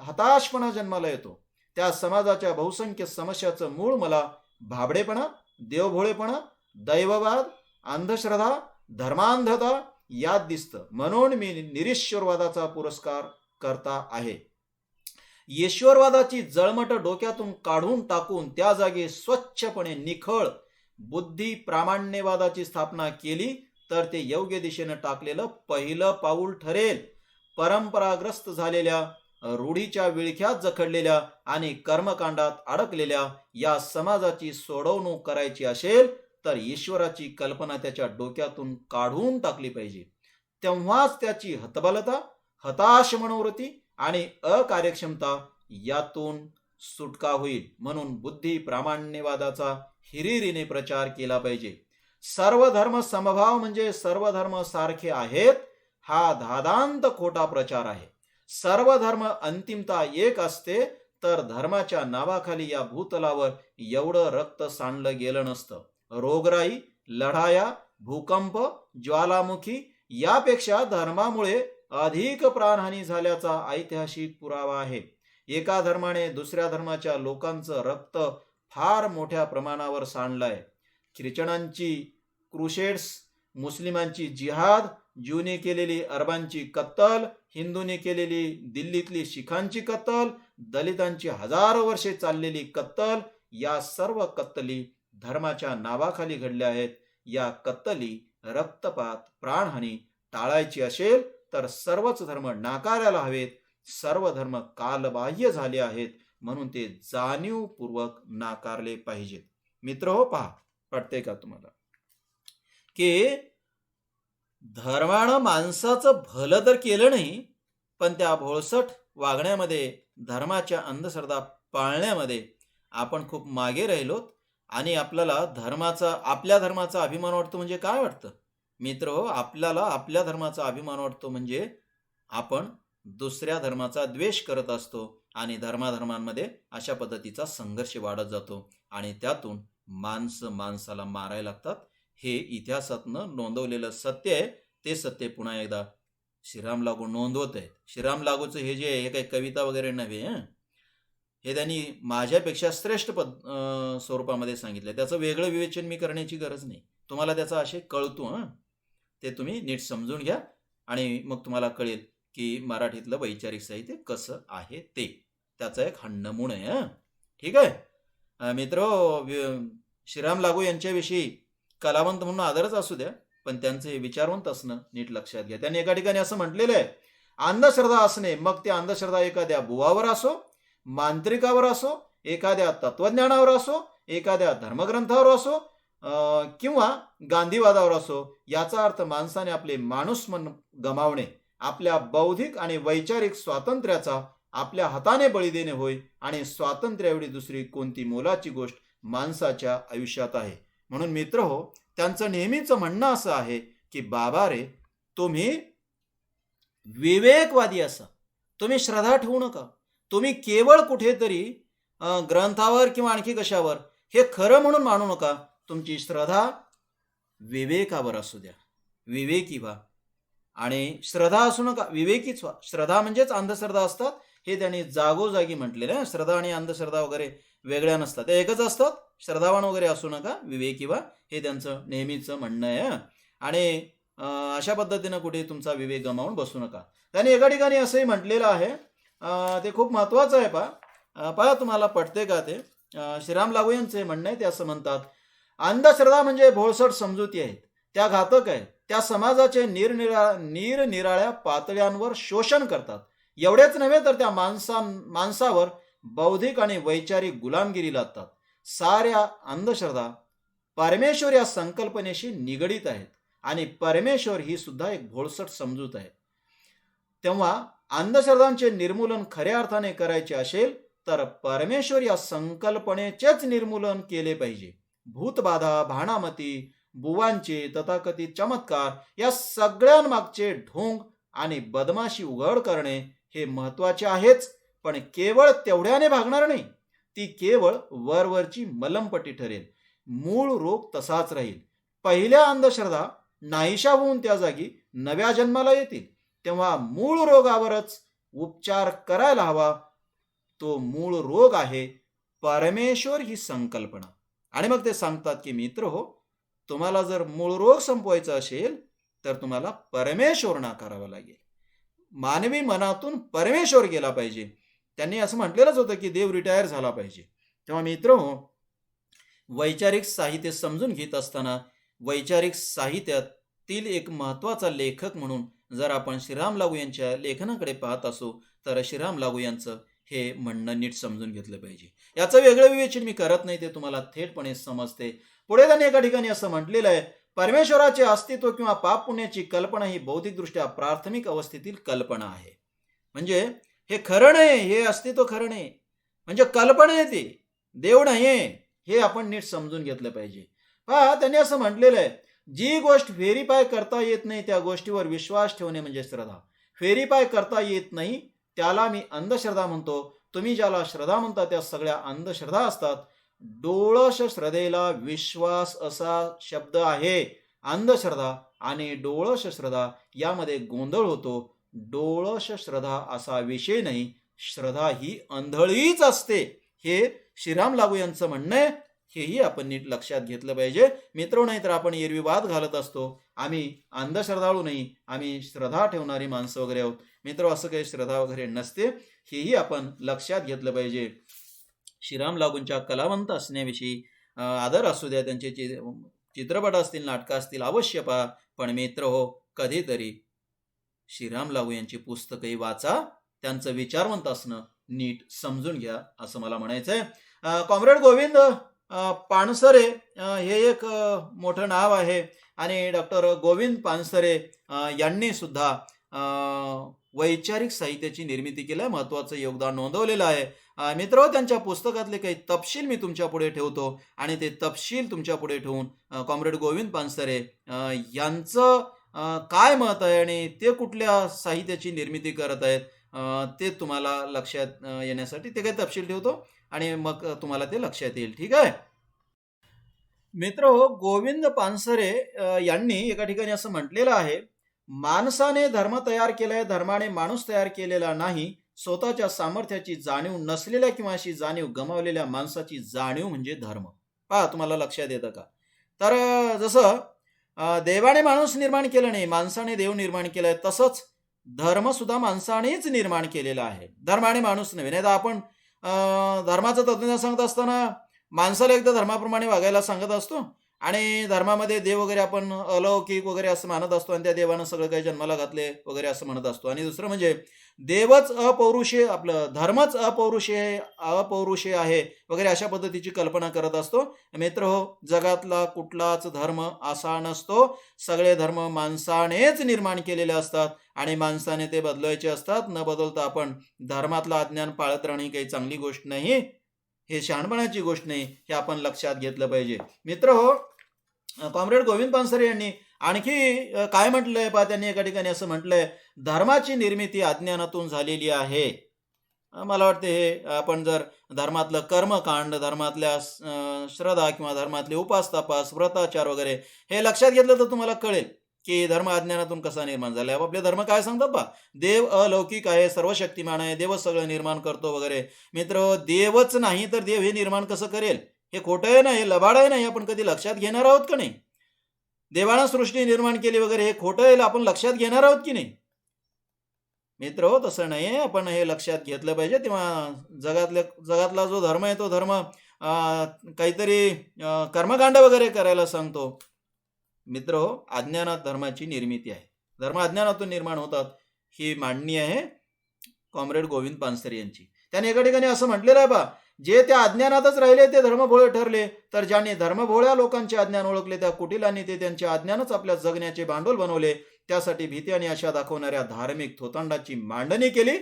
S1: हताशपणा जन्माला येतो. त्या समाजाच्या बहुसंख्य समस्याचं मूळ मला भाबडेपणा, देवभोळेपणा, दैववाद, अंधश्रद्धा, धर्मांधता यात दिसतं. म्हणून मी निरीश्वरवादाचा पुरस्कार करता आहे. ईश्वरवादाची जळमट डोक्यातून काढून टाकून त्या जागी स्वच्छपणे निखळ बुद्धी प्रामाण्यवादाची स्थापना केली तर ते योग्य दिशेनं टाकलेलं पहिलं पाऊल ठरेल. परंपराग्रस्त झालेल्या, रूढीच्या विळख्यात जखडलेल्या आणि कर्मकांडात अडकलेल्या या समाजाची सोडवणूक करायची असेल तर ईश्वराची कल्पना त्याच्या डोक्यातून काढून टाकली पाहिजे. तेव्हाच त्याची हतबलता, हताश मनोवृत्ती आणि अकार्यक्षमता यातून सुटका होईल. म्हणून बुद्धी प्रामाण्यवादाचा हिरिरीने प्रचार केला पाहिजे. सर्व धर्म समभाव म्हणजे सर्व धर्म सारखे आहेत हा धादांत खोटा प्रचार आहे. सर्व धर्म अंतिमता एक असते तर धर्माच्या नावाखाली या भूतलावर एवढं रक्त सांडलं गेलं नसतं. रोगराई, लढाया, भूकंप, ज्वालामुखी यापेक्षा धर्मामुळे अधिक प्राणहानी झाल्याचा ऐतिहासिक पुरावा आहे. एका धर्माने दुसऱ्या धर्माच्या लोकांचं रक्त फार मोठ्या प्रमाणावर सांडलंय. ख्रिश्चनांची क्रुसेड्स, मुस्लिमांची जिहाद, ज्यूने केलेली अरबांची कत्तल, हिंदूने केलेली दिल्लीतली शिखांची कत्तल, दलितांची हजारो वर्षे चाललेली कत्तल, या सर्व कत्तली धर्माच्या नावाखाली घडल्या आहेत. या कत्तली, रक्तपात, प्राणहानी टाळायची असेल तर सर्वच धर्म नाकारायला हवेत. सर्व धर्म कालबाह्य झाले आहेत म्हणून ते जाणीवपूर्वक नाकारले पाहिजेत. मित्र हो, पहा, पटते का तुम्हाला की धर्मानं माणसाचं भलं तर केलं नाही, पण त्या भोळसट वागण्यामध्ये, धर्माच्या अंधश्रद्धा पाळण्यामध्ये आपण खूप मागे राहिलोत आणि आपल्याला आपल्या धर्माचा अभिमान वाटतो. म्हणजे काय वाटतं मित्र हो, आपल्याला आपल्या धर्माचा अभिमान वाटतो म्हणजे आपण दुसऱ्या धर्माचा द्वेष करत असतो आणि धर्माधर्मांमध्ये अशा पद्धतीचा संघर्ष वाढत जातो आणि त्यातून माणसाला मारायला लागतात. हे इतिहासातनं नोंदवलेलं सत्य आहे. ते सत्य पुन्हा एकदा श्रीराम लागू नोंदवत आहेत. श्रीराम लागूचं हे जे हे काही कविता वगैरे नव्हे, हे त्यांनी माझ्यापेक्षा श्रेष्ठ स्वरूपामध्ये सांगितलं. त्याचं वेगळं विवेचन मी करण्याची गरज नाही. तुम्हाला त्याचा आशय कळतो. ते तुम्ही नीट समजून घ्या आणि मग तुम्हाला कळेल की मराठीतलं वैचारिक साहित्य कसं आहे ते. त्याचा एक हा नमुना आहे. ठीक आहे मित्र, श्रीराम लागू यांच्याविषयी कलावंत म्हणून आदरच असू द्या, पण त्यांचं हे विचारवंत असणं नीट लक्षात घ्या. त्यांनी एका ठिकाणी असं म्हटलेलं आहे, अंधश्रद्धा असणे, मग ते अंधश्रद्धा एखाद्या बुवावर असो, मांत्रिकावर असो, एखाद्या तत्वज्ञानावर असो, एखाद्या धर्मग्रंथावर असो किंवा गांधीवादावर असो, याचा अर्थ माणसाने आपले माणूसमन गमावणे, आपल्या बौद्धिक आणि वैचारिक स्वातंत्र्याचा आपल्या हाताने बळी देणे होय. आणि स्वातंत्र्य एवढी दुसरी कोणती मोलाची गोष्ट माणसाच्या आयुष्यात आहे. म्हणून मित्र हो, त्यांचं नेहमीच म्हणणं असं आहे की बाबा रे, तुम्ही विवेकवादी असा, तुम्ही श्रद्धा ठेवू नका. तुम्ही केवळ कुठेतरी ग्रंथावर किंवा आणखी कशावर हे खरं म्हणून मानू नका. तुमची श्रद्धा विवेकावर असू द्या, विवेकी व्हा. आणि श्रद्धा असू नका, विवेकीच व्हा. श्रद्धा म्हणजेच अंधश्रद्धा असतात हे त्यांनी जागोजागी म्हटलेलं आहे. श्रद्धा आणि अंधश्रद्धा वगैरे वेगळ्या नसतात, ते एकच असतात. श्रद्धावान वगैरे असू नका, विवेकी व्हा, हे त्यांचं नेहमीचं म्हणणं आहे. आणि अशा पद्धतीनं कुठे तुमचा विवेक गमावून बसू नका. त्यांनी एका ठिकाणी असंही म्हटलेलं आहे, ते खूप महत्वाचं आहे. पहा तुम्हाला पटते का ते. श्रीराम लागू यांचे म्हणणं आहे, ते असं म्हणतात, अंधश्रद्धा म्हणजे भोळसट समजुती आहेत, त्या घातक आहेत, त्या समाजाचे निरनिराळ्या पातळ्यांवर शोषण करतात. एवढेच नव्हे तर त्या माणसावर बौद्धिक आणि वैचारिक गुलामगिरी लादतात. साऱ्या अंधश्रद्धा परमेश्वर या संकल्पनेशी निगडीत आहेत आणि परमेश्वर ही सुद्धा एक भोळसट समजूत आहे. तेव्हा अंधश्रद्धांचे निर्मूलन खऱ्या अर्थाने करायचे असेल तर परमेश्वर या संकल्पनेचेच निर्मूलन केले पाहिजे. भूतबाधा, भाणामती, बुवांचे तथाकथित चमत्कार या सगळ्यांमागचे ढोंग आणि बदमाशी उघड करणे हे महत्वाचे आहेच, पण केवळ तेवढ्याने भागणार नाही. ती केवळ वरवरची मलमपट्टी ठरेल. मूळ रोग तसाच राहील. पहिल्या अंधश्रद्धा नाहीशा होऊन त्या जागी नव्या जन्माला येतील. तेव्हा मूळ रोगावरच उपचार करायला हवा. तो मूळ रोग आहे परमेश्वर ही संकल्पना. आणि मग ते सांगतात की मित्र हो, तुम्हाला जर मूळ रोग संपवायचा असेल तर तुम्हाला परमेश्वर नाकारावा लागेल. मानवी मनातून परमेश्वर गेला पाहिजे. त्यांनी असं म्हटलेलंच होतं की देव रिटायर झाला पाहिजे. तेव्हा मित्र हो, वैचारिक साहित्य समजून घेत असताना वैचारिक साहित्यातील एक महत्वाचा लेखक म्हणून जर आपण श्रीराम लागू यांच्या लेखनाकडे पाहत असू तर श्रीराम लागू यांचं हे म्हणणं नीट समजून घेतलं पाहिजे. याचं वेगळं विवेचन मी करत नाही, ते तुम्हाला थेटपणे समजते. पुढे त्यांनी एका ठिकाणी असं म्हटलेलं आहे, परमेश्वराचे अस्तित्व किंवा पाप पुण्याची कल्पना ही बौद्धिकदृष्ट्या प्राथमिक अवस्थेतील कल्पना आहे. म्हणजे हे खरं नाही, हे अस्तित्व खरं नाही, म्हणजे कल्पना आहे, ते देव नाही, हे आपण नीट समजून घेतलं पाहिजे. पहा त्यांनी असं म्हटलेलं आहे, जी गोष्ट व्हेरीफाय करता येत नाही त्या गोष्टीवर विश्वास ठेवणे म्हणजे श्रद्धा. व्हेरीफाय करता येत नाही त्याला मी अंधश्रद्धा म्हणतो. तुम्ही ज्याला श्रद्धा म्हणता त्या सगळ्या अंधश्रद्धा असतात. डोळस श्रद्धेला विश्वास असा शब्द आहे. अंधश्रद्धा आणि डोळस श्रद्धा यामध्ये गोंधळ होतो. डोळस श्रद्धा असा विषय नाही, श्रद्धा ही अंधळीच असते, हे श्रीराम लागू यांचं म्हणणं आहे. हेही आपण नीट लक्षात घेतलं पाहिजे मित्र. नाही तर आपण एरवी वाद घालत असतो, आम्ही अंधश्रद्धाळू नाही, आम्ही श्रद्धा ठेवणारी माणसं वगैरे आहोत. मित्र, असं काही श्रद्धा वगैरे नसते, हेही आपण लक्षात घेतलं पाहिजे. श्रीराम लागूंच्या कलावंत असण्याविषयी आदर असू द्या. त्यांचे चित्रपट असतील, नाटकं असतील, अवश्य पहा. पण मित्र हो, कधीतरी श्रीराम लागू यांची पुस्तकही वाचा. त्यांचं विचारवंत असणं नीट समजून घ्या, असं मला म्हणायचंय. कॉम्रेड गोविंद पानसरे हे एक मोठं नाव आहे आणि डॉक्टर गोविंद पानसरे यांनी सुद्धा वैचारिक साहित्याची निर्मिती केली, महत्वाचं योगदान नोंदवलेलं आहे. मित्र, त्यांच्या पुस्तकातले काही तपशील मी तुमच्या पुढे ठेवतो आणि ते तपशील तुमच्या पुढे ठेवून कॉम्रेड गोविंद पानसरे यांचं काय मत आहे आणि ते कुठल्या साहित्याची निर्मिती करत आहेत ते तुम्हाला लक्षात येण्यासाठी ते काही तपशील ठेवतो आणि मग तुम्हाला ते लक्षात येईल. ठीक आहे मित्र हो, गोविंद पानसरे यांनी एका ठिकाणी असं म्हटलेलं आहे, माणसाने धर्म तयार केलाय, धर्माने माणूस तयार केलेला नाही. स्वतःच्या सामर्थ्याची जाणीव नसलेल्या किंवा अशी जाणीव गमावलेल्या माणसाची जाणीव म्हणजे धर्म. पहा, तुम्हाला लक्षात येतं का? तर जसं देवाने माणूस निर्माण केलं नाही, माणसाने देव निर्माण केलाय, तसंच धर्म सुद्धा माणसानेच निर्माण केलेला आहे. धर्माने माणूस नव्हे. नाहीतर आपण धर्माचं तत्त्वज्ञान सांगत असताना माणसाला एकदा धर्माप्रमाणे वागायला सांगत असतो आणि धर्मामध्ये देव वगैरे आपण अलौकिक वगैरे असं मानत असतो आणि त्या देवानं सगळं काही जन्माला घातले वगैरे असं म्हणत असतो. आणि दुसरं म्हणजे देवच अपौरुषेय, आपलं धर्मच अपौरुषेय अपौरुषेय आहे वगैरे अशा पद्धतीची कल्पना करत असतो. मित्रहो, जगातला कुठलाच धर्म असा नसतो. सगळे धर्म माणसानेच निर्माण केलेले असतात आणि माणसाने ते बदलायचे असतात. न बदलता आपण धर्मातलं अज्ञान पाळत राहणे ही काही चांगली गोष्ट नाही, हे शहाणपणाची गोष्ट नाही, हे आपण लक्षात घेतलं पाहिजे. मित्रहो, कॉम्रेड गोविंद पानसरे यांनी आणखी काय म्हटलंय पहा, त्यांनी एका ठिकाणी असं म्हटलंय, धर्माची निर्मिती अज्ञानातून झालेली आहे. मला वाटते हे आपण जर धर्मातलं कर्मकांड, धर्मातल्या श्रद्धा किंवा धर्मातले उपास-तपास, व्रताचार वगैरे हे लक्षात घेतलं तर तुम्हाला कळेल की धर्म अज्ञानातून कसा निर्माण झाला. आपले धर्म काय सांगतात पहा, देव अलौकिक आहे, सर्वशक्तिमान आहे, देवच सगळं निर्माण करतो वगैरे. मित्र, देवच नाही तर देव हे निर्माण कसं करेल? हे खोटं आहे ना, हे लबाड आहे ना, हे आपण कधी लक्षात घेणार आहोत का नाही? देवानं सृष्टी निर्माण केली वगैरे हे खोटं आहे, आपण लक्षात घेणार आहोत की नाही? मित्र, तसं नाही, आपण हे लक्षात घेतलं पाहिजे. तेव्हा जगातला जो धर्म आहे तो धर्म काहीतरी कर्मकांड वगैरे करायला सांगतो. मित्र, अज्ञानात धर्माची निर्मिती आहे, धर्म अज्ञानातून निर्माण होतात, ही मांडणी आहे कॉम्रेड गोविंद पानसरे यांची. त्याने एका ठिकाणी असं म्हटलेलं आहे बा, जे त्या अज्ञानातच राहिले ते धर्मभोळे ठरले, तर ज्यांनी धर्मभोळ्या लोकांचे अज्ञान ओळखले त्या कुटिलांनी ते त्यांचे अज्ञानच आपल्या जगण्याचे भांडवल बनवले. त्यासाठी भीती आणि आशा दाखवणाऱ्या धार्मिक थोतांडाची मांडणी केली,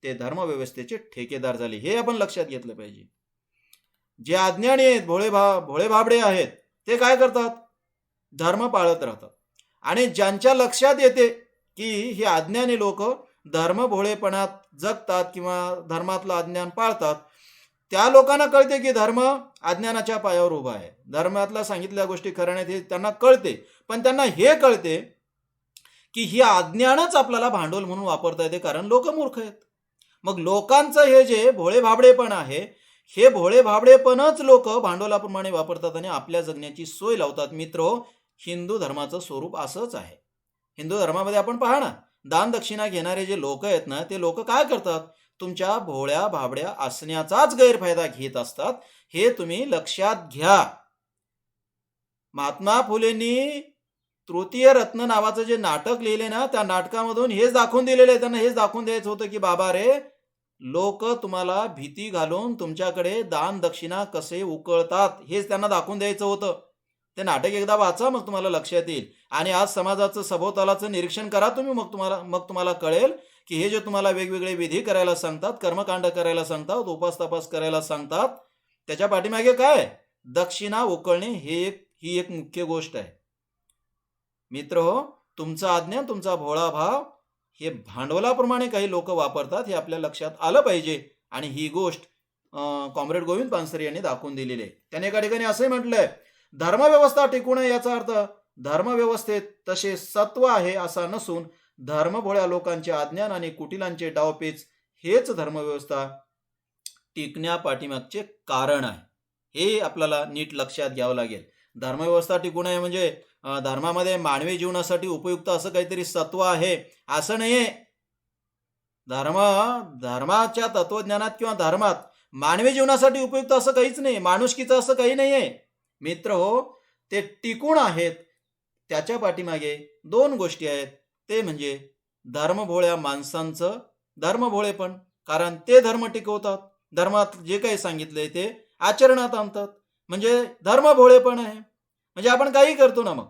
S1: ते धर्मव्यवस्थेचे ठेकेदार झाले. हे आपण लक्षात घेतलं पाहिजे. जे अज्ञानी आहेत, भोळे भाबडे आहेत, ते काय करतात? धर्म पाळत राहतात. आणि ज्यांच्या लक्षात येते की हे अज्ञानी लोक धर्म भोळेपणात जगतात किंवा धर्मातलं अज्ञान पाळतात, त्या लोकांना कळते की धर्म अज्ञानाच्या पायावर उभा आहे, धर्मातल्या सांगितलेल्या गोष्टी खऱ्या नाहीत हे त्यांना कळते. पण त्यांना हे कळते की ही अज्ञानच आपल्याला भांडवल म्हणून वापरता येते, कारण लोक मूर्ख आहेत. मग लोकांचं हे जे भोळे भाबडेपण आहे, हे भोळे भाबडेपणच लोक भांडवलाप्रमाणे वापरतात आणि आपल्या जगण्याची सोय लावतात. मित्र, हिंदू धर्माचं स्वरूप असंच आहे. हिंदू धर्मामध्ये आपण पहा ना, दान दक्षिणा घेणारे जे लोक आहेत ना, ते लोक काय करतात? तुमच्या भोळ्या भाबड्या असण्याचाच गैरफायदा घेत असतात. हे तुम्ही लक्षात घ्या. महात्मा फुलेंनी तृतीय रत्न नावाचं जे नाटक लिहिले ना, त्या नाटकामधून हेच दाखवून दिलेलं आहे. त्यांना हेच दाखवून द्यायचं होतं की बाबा रे, लोक तुम्हाला भीती घालून तुमच्याकडे दान दक्षिणा कसे उकळतात हेच त्यांना दाखवून द्यायचं होतं. ते नाटक एकदा वाचा, मग तुम्हाला लक्षात येईल. आणि आज समाजाचं सभोवतालाचं निरीक्षण करा तुम्ही, मग तुम्हाला कळेल की हे जे तुम्हाला वेगवेगळे विधी करायला सांगतात, कर्मकांड करायला सांगतात, उपास तपास करायला सांगतात, त्याच्या पाठीमागे काय? दक्षिणा उकळणे ही एक मुख्य गोष्ट आहे. मित्र हो, तुमचं अज्ञान, तुमचा भोळा भाव हे भांडवलाप्रमाणे काही लोक वापरतात, हे आपल्या लक्षात आलं पाहिजे. आणि ही गोष्ट कॉम्रेड गोविंद पानसरे यांनी दाखवून दिलेली आहे. त्याने एका ठिकाणी असंही म्हटलंय, धर्मव्यवस्था टिकून याचा अर्थ धर्मव्यवस्थेत तसे सत्व आहे असा नसून धर्मभोळ्या लोकांचे अज्ञान आणि कुटिलांचे डावपेच हेच धर्मव्यवस्था टिकण्या पाठीमागचे कारण आहे. हे आपल्याला नीट लक्षात घ्यावं लागेल. धर्मव्यवस्था टिकून आहे म्हणजे धर्मामध्ये मानवी जीवनासाठी उपयुक्त असं काहीतरी सत्व आहे असं नाहीये. धर्माच्या तत्वज्ञानात किंवा धर्मात मानवी जीवनासाठी उपयुक्त असं काहीच नाही, माणुसकीचं असं काही नाहीये. मित्र हो, ते टिकून आहेत त्याच्या पाठीमागे दोन गोष्टी आहेत. ते म्हणजे धर्मभोळ्या माणसांचं धर्मभोळेपण, कारण ते धर्म टिकवतात, धर्मात जे काही सांगितलंय ते आचरणात आणतात, म्हणजे धर्मभोळेपण आहे. म्हणजे आपण काही करतो ना, मग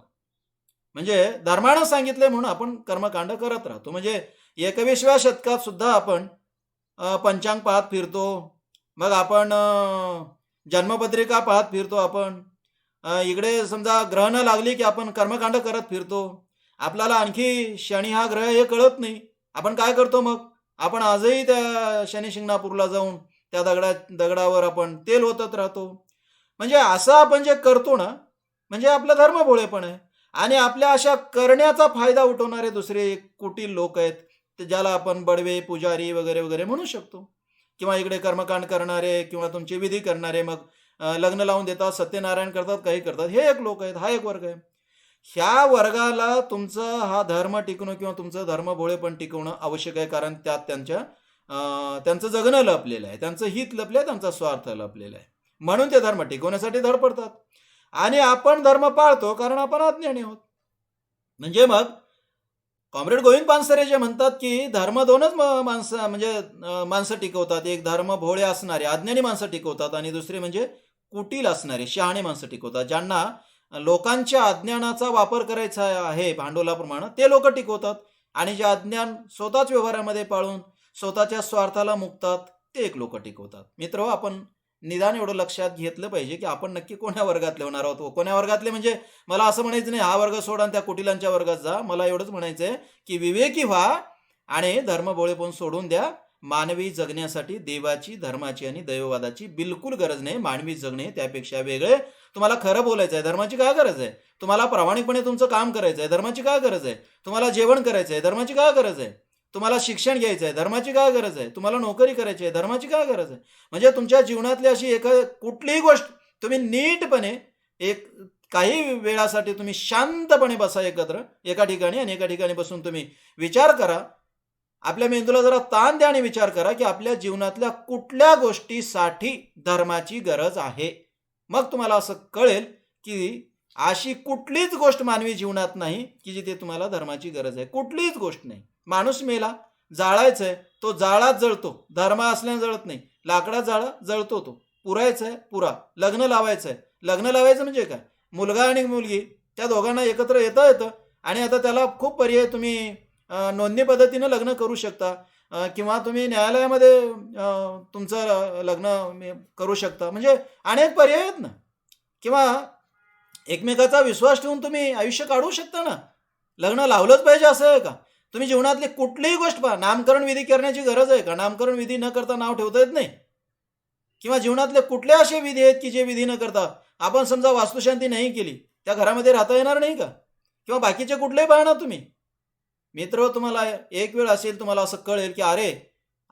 S1: म्हणजे धर्मानं सांगितलंय म्हणून आपण कर्मकांड करत राहतो. म्हणजे 21व्या शतकात सुद्धा आपण पंचांग पाहत फिरतो, मग आपण जन्मपत्रिका पाहत फिरतो, आपण इकडे समजा ग्रहणं लागली की आपण कर्मकांड करत फिरतो. आपल्याला आणखी शनी हा ग्रह हे कळत नाही. आपण काय करतो? मग आपण आजही त्या शनी शिंगणापूरला जाऊन त्या दगडावर आपण तेल ओतत राहतो. म्हणजे असं आपण जे करतो ना, म्हणजे आपलं धर्मभोळेपण आहे. आणि आपल्या अशा करण्याचा फायदा उठवणारे दुसरे कुटील लोक आहेत, ते ज्याला आपण बडवे, पुजारी वगैरे वगैरे म्हणू शकतो, किंवा इकडे कर्मकांड करणारे किंवा तुमचे विधी करणारे. मग लग्न लावून देतात, सत्यनारायण करतात, काही करतात. हे एक लोक आहेत, हा एक वर्ग आहे. ह्या वर्गाला तुमचा हा धर्म टिकवणं किंवा तुमचं धर्मभोळेपण टिकवणं आवश्यक आहे, कारण त्यात त्यांचं जगणं लपलेलं आहे, त्यांचं हित लपलं आहे, त्यांचा स्वार्थ लपलेला आहे. म्हणून ते धर्म टिकवण्यासाठी धडपडतात. आणि आपण धर्म पाळतो कारण आपण अज्ञानी आहोत. म्हणजे मग कॉम्रेड गोविंद पानसरे जे म्हणतात की धर्म दोनच माणसं म्हणजे माणसं टिकवतात. एक धर्म भोळे असणारे अज्ञानी माणसं टिकवतात आणि दुसरे म्हणजे कुटील असणारे शहाणे माणसं टिकवतात. ज्यांना लोकांच्या अज्ञानाचा वापर करायचा आहे भांडवलाप्रमाणे ते लोक टिकवतात, आणि जे अज्ञान स्वतःच व्यवहारामध्ये पाळून स्वतःच्या स्वार्थाला मुकतात ते एक लोक टिकवतात. मित्र, आपण निदान एवढं लक्षात घेतलं पाहिजे की आपण नक्की कोण्या वर्गातले होणार आहोत. कोण्या वर्गातले म्हणजे मला असं म्हणायचं नाही हा वर्ग सोडा आणि त्या कुटिलांच्या वर्गात जा. मला एवढंच म्हणायचंय की विवेकी व्हा आणि धर्मभोळेपण सोडून द्या. मानवी जगण्यासाठी देवाची, धर्माची आणि दैववादाची बिलकुल गरज नाही. मानवी जगणे त्यापेक्षा वेगळे. तुम्हाला खरं बोलायचं आहे, धर्माची काय गरज आहे? तुम्हाला प्रामाणिकपणे तुमचं काम करायचं आहे, धर्माची काय गरज आहे? तुम्हाला जेवण करायचं आहे, धर्माची काय गरज आहे? तुम्हाला शिक्षण घ्यायचं आहे, धर्माची काय गरज आहे? तुम्हाला नोकरी करायची आहे, धर्माची काय गरज आहे? म्हणजे तुमच्या जीवनातली अशी कुठलीही गोष्ट तुम्ही नीटपणे एक काही वेळासाठी तुम्ही शांतपणे बसा एकत्र एका ठिकाणी, आणि एका ठिकाणी बसून तुम्ही विचार करा. आपल्या मेंदूला जरा ताण द्या आणि विचार करा की आपल्या जीवनातल्या कुठल्या गोष्टीसाठी धर्माची गरज आहे. मग तुम्हाला असं कळेल की अशी कुठलीच गोष्ट मानवी जीवनात नाही की जिथे तुम्हाला धर्माची गरज आहे. कुठलीच गोष्ट नाही. माणूस मेला, जाळायचा आहे, तो जाळात जळतो, धर्म असल्याने जळत नाही. लाकडात जाळा, जळतो तो. पुरायचं आहे, पुरा. लग्न लावायचं आहे, लग्न लावायचं म्हणजे काय? मुलगा आणि मुलगी त्या दोघांना एकत्र येतं, आणि आता त्याला खूप पर्याय. तुम्ही नोंदणी पद्धतीनं लग्न करू शकता, किंवा तुम्ही न्यायालयामध्ये तुमचं लग्न करू शकता. म्हणजे अनेक पर्याय आहेत ना. किंवा एकमेकाचा विश्वास ठेवून तुम्ही आयुष्य काढू शकता ना. लग्न लावलंच पाहिजे असं आहे का? तुम्ही जीवनातली कुठलीही गोष्ट पहा. नामकरण विधी करण्याची गरज आहे का? नामकरण विधी न करता नाव ठेवता येत नाही. किंवा जीवनातले कुठले असे विधी आहेत की जे विधी न करता आपण समजा वास्तुशांती नाही केली, त्या घरामध्ये राहता येणार नाही का? किंवा बाकीचे कुठलेही पाहणार तुम्ही. मित्र, तुम्हाला एक वेळ असेल तुम्हाला असं कळेल की अरे,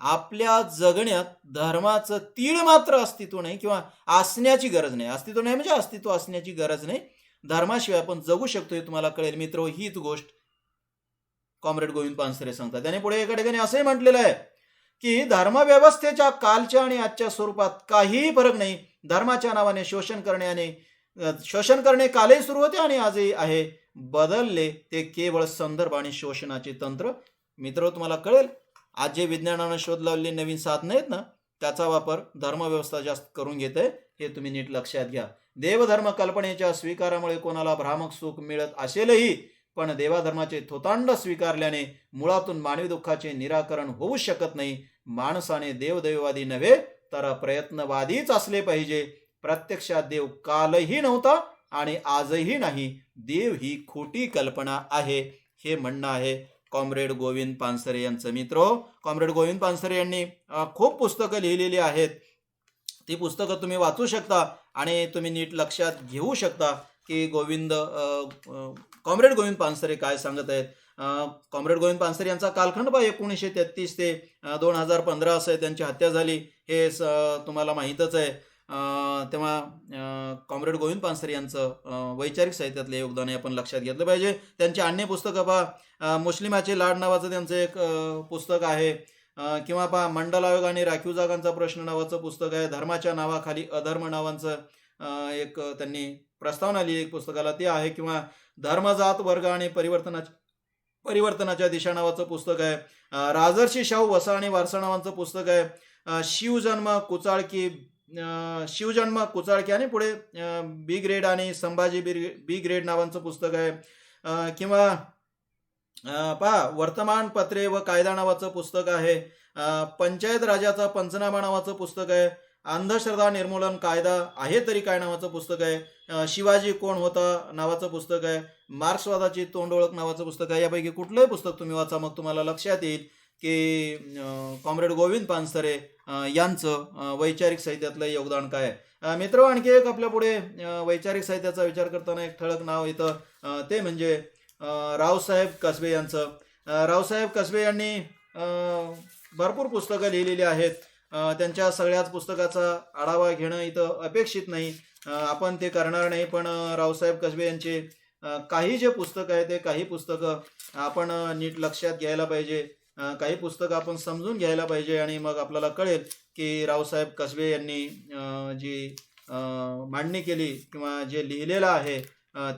S1: आपल्या जगण्यात धर्माचं तीळ मात्र अस्तित्व नाही, किंवा असण्याची गरज नाही. अस्तित्व नाही म्हणजे अस्तित्व असण्याची गरज नाही. धर्माशिवाय आपण जगू शकतो हे तुम्हाला कळेल. मित्र, हीच गोष्ट कॉम्रेड गोविंद पानसरे सांगतात. त्याने पुढे एका ठिकाणी असंही म्हटलेलं आहे की धर्मव्यवस्थेच्या कालच्या आणि आजच्या स्वरूपात काहीही फरक नाही. धर्माच्या नावाने शोषण करणे कालही सुरू होते आणि आजही आहे. बदलले ते केवळ संदर्भ आणि शोषणाचे तंत्र. मित्र, तुम्हाला कळेल आज जे विज्ञानानं शोध लावलेली नवीन साधनं आहेत ना, त्याचा वापर धर्मव्यवस्था जास्त करून घेते. हे तुम्ही नीट लक्षात घ्या. देवधर्म कल्पनेच्या स्वीकारामुळे कोणाला भ्रामक सुख मिळत असेलही, पण देवाधर्माचे थोतांड स्वीकारल्याने मुळातून मानवी दुःखाचे निराकरण होऊ शकत नाही. माणसाने देवदैववादी नव्हे तर प्रयत्नवादीच असले पाहिजे. प्रत्यक्षात देव कालही नव्हता आणि आजही नाही. देव ही खोटी कल्पना आहे. हे म्हणणं आहे कॉम्रेड गोविंद पानसरे यांचं. मित्र, कॉम्रेड गोविंद पानसरे यांनी खूप पुस्तकं लिहिलेली आहेत. ती पुस्तकं तुम्ही वाचू शकता आणि तुम्ही नीट लक्षात घेऊ शकता की कॉम्रेड गोविंद पानसरे काय सांगत आहेत. कॉम्रेड गोविंद पानसरे यांचा कालखंड पहा 1933 ते 2015 असं आहे. त्यांची हत्या झाली हे तुम्हाला माहीतच आहे. तेव्हा कॉम्रेड गोविंद पानसरे यांचं वैचारिक साहित्यातलं योगदान हे आपण लक्षात घेतलं पाहिजे. त्यांची अन्य पुस्तकं पहा. मुस्लिमाचे लाड नावाचं त्यांचं एक पुस्तक आहे. किंवा पहा मंडल आयोग आणि राखीव जागांचा प्रश्न नावाचं पुस्तक आहे. धर्माच्या नावाखाली अधर्म नावाचं एक त्यांनी प्रस्तावना लिहिली एक पुस्तकाला, ते आहे. किंवा धर्म, जात, वर्ग आणि परिवर्तनाच्या दिशा नावाचं पुस्तक आहे. राजर्षी शाहू वसा आणि वारसा नावाचं पुस्तक आहे. शिवजन्म कुचाळकी आणि पुढे बी ग्रेड आणि संभाजी बी ग्रेड नावांचं पुस्तक आहे. किंवा पहा वर्तमानपत्रे व कायदा नावाचं पुस्तक आहे. पंचायत राजाचा पंचनामा नावाचं पुस्तक आहे. अंधश्रद्धा निर्मूलन कायदा आहे तरी काय नावाचं पुस्तक आहे. शिवाजी कोण होता नावाचं पुस्तक आहे. मार्क्सवादाची तोंड ओळख नावाचं पुस्तक आहे. यापैकी कुठलंही पुस्तक तुम्ही वाचा, मग तुम्हाला लक्षात येईल की कॉम्रेड गोविंद पानसरे यांचं वैचारिक साहित्यातलं योगदान काय आहे. मित्र, आणखी एक आपल्या पुढे वैचारिक साहित्याचा विचार करताना एक ठळक नाव येतं, ते म्हणजे रावसाहेब कसबे यांचं. रावसाहेब कसबे यांनी भरपूर पुस्तकं लिहिलेली आहेत. त्यांच्या सगळ्याच पुस्तकाचा आढावा घेणं इथं अपेक्षित नाही. आपण ते करणार नाही. पण रावसाहेब कसबे यांचे काही जे पुस्तकं आहे ते काही पुस्तकं आपण नीट लक्षात घ्यायला पाहिजे. काही पुस्तकं आपण समजून घ्यायला पाहिजे आणि मग आपल्याला कळेल की रावसाहेब कसबे यांनी जी मांडणी केली किंवा जे लिहिलेलं आहे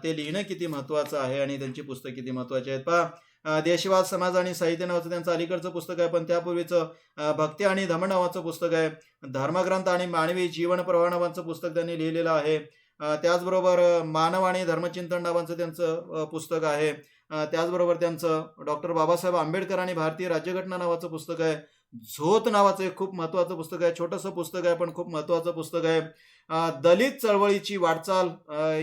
S1: ते लिहिणं किती महत्त्वाचं आहे आणि त्यांची पुस्तकं किती महत्त्वाची आहेत. पहा, देशवाद समाज आणि साहित्य नावाचं त्यांचं अलीकडचं पुस्तक आहे. पण त्यापूर्वीचं भक्ती आणि धम्म नावाचं पुस्तक आहे. धर्मग्रंथ आणि मानवी जीवन प्रवाह नावाचं पुस्तक त्यांनी लिहिलेलं आहे. त्याचबरोबर मानव आणि धर्मचिंतन नावाचं त्यांचं पुस्तक आहे. त्याचबरोबर त्यांचं डॉक्टर बाबासाहेब आंबेडकर आणि भारतीय राज्यघटना नावाचं पुस्तक आहे. झोत नावाचं एक खूप महत्त्वाचं पुस्तक आहे. छोटंसं पुस्तक आहे पण खूप महत्त्वाचं पुस्तक आहे. दलित चळवळीची वाटचाल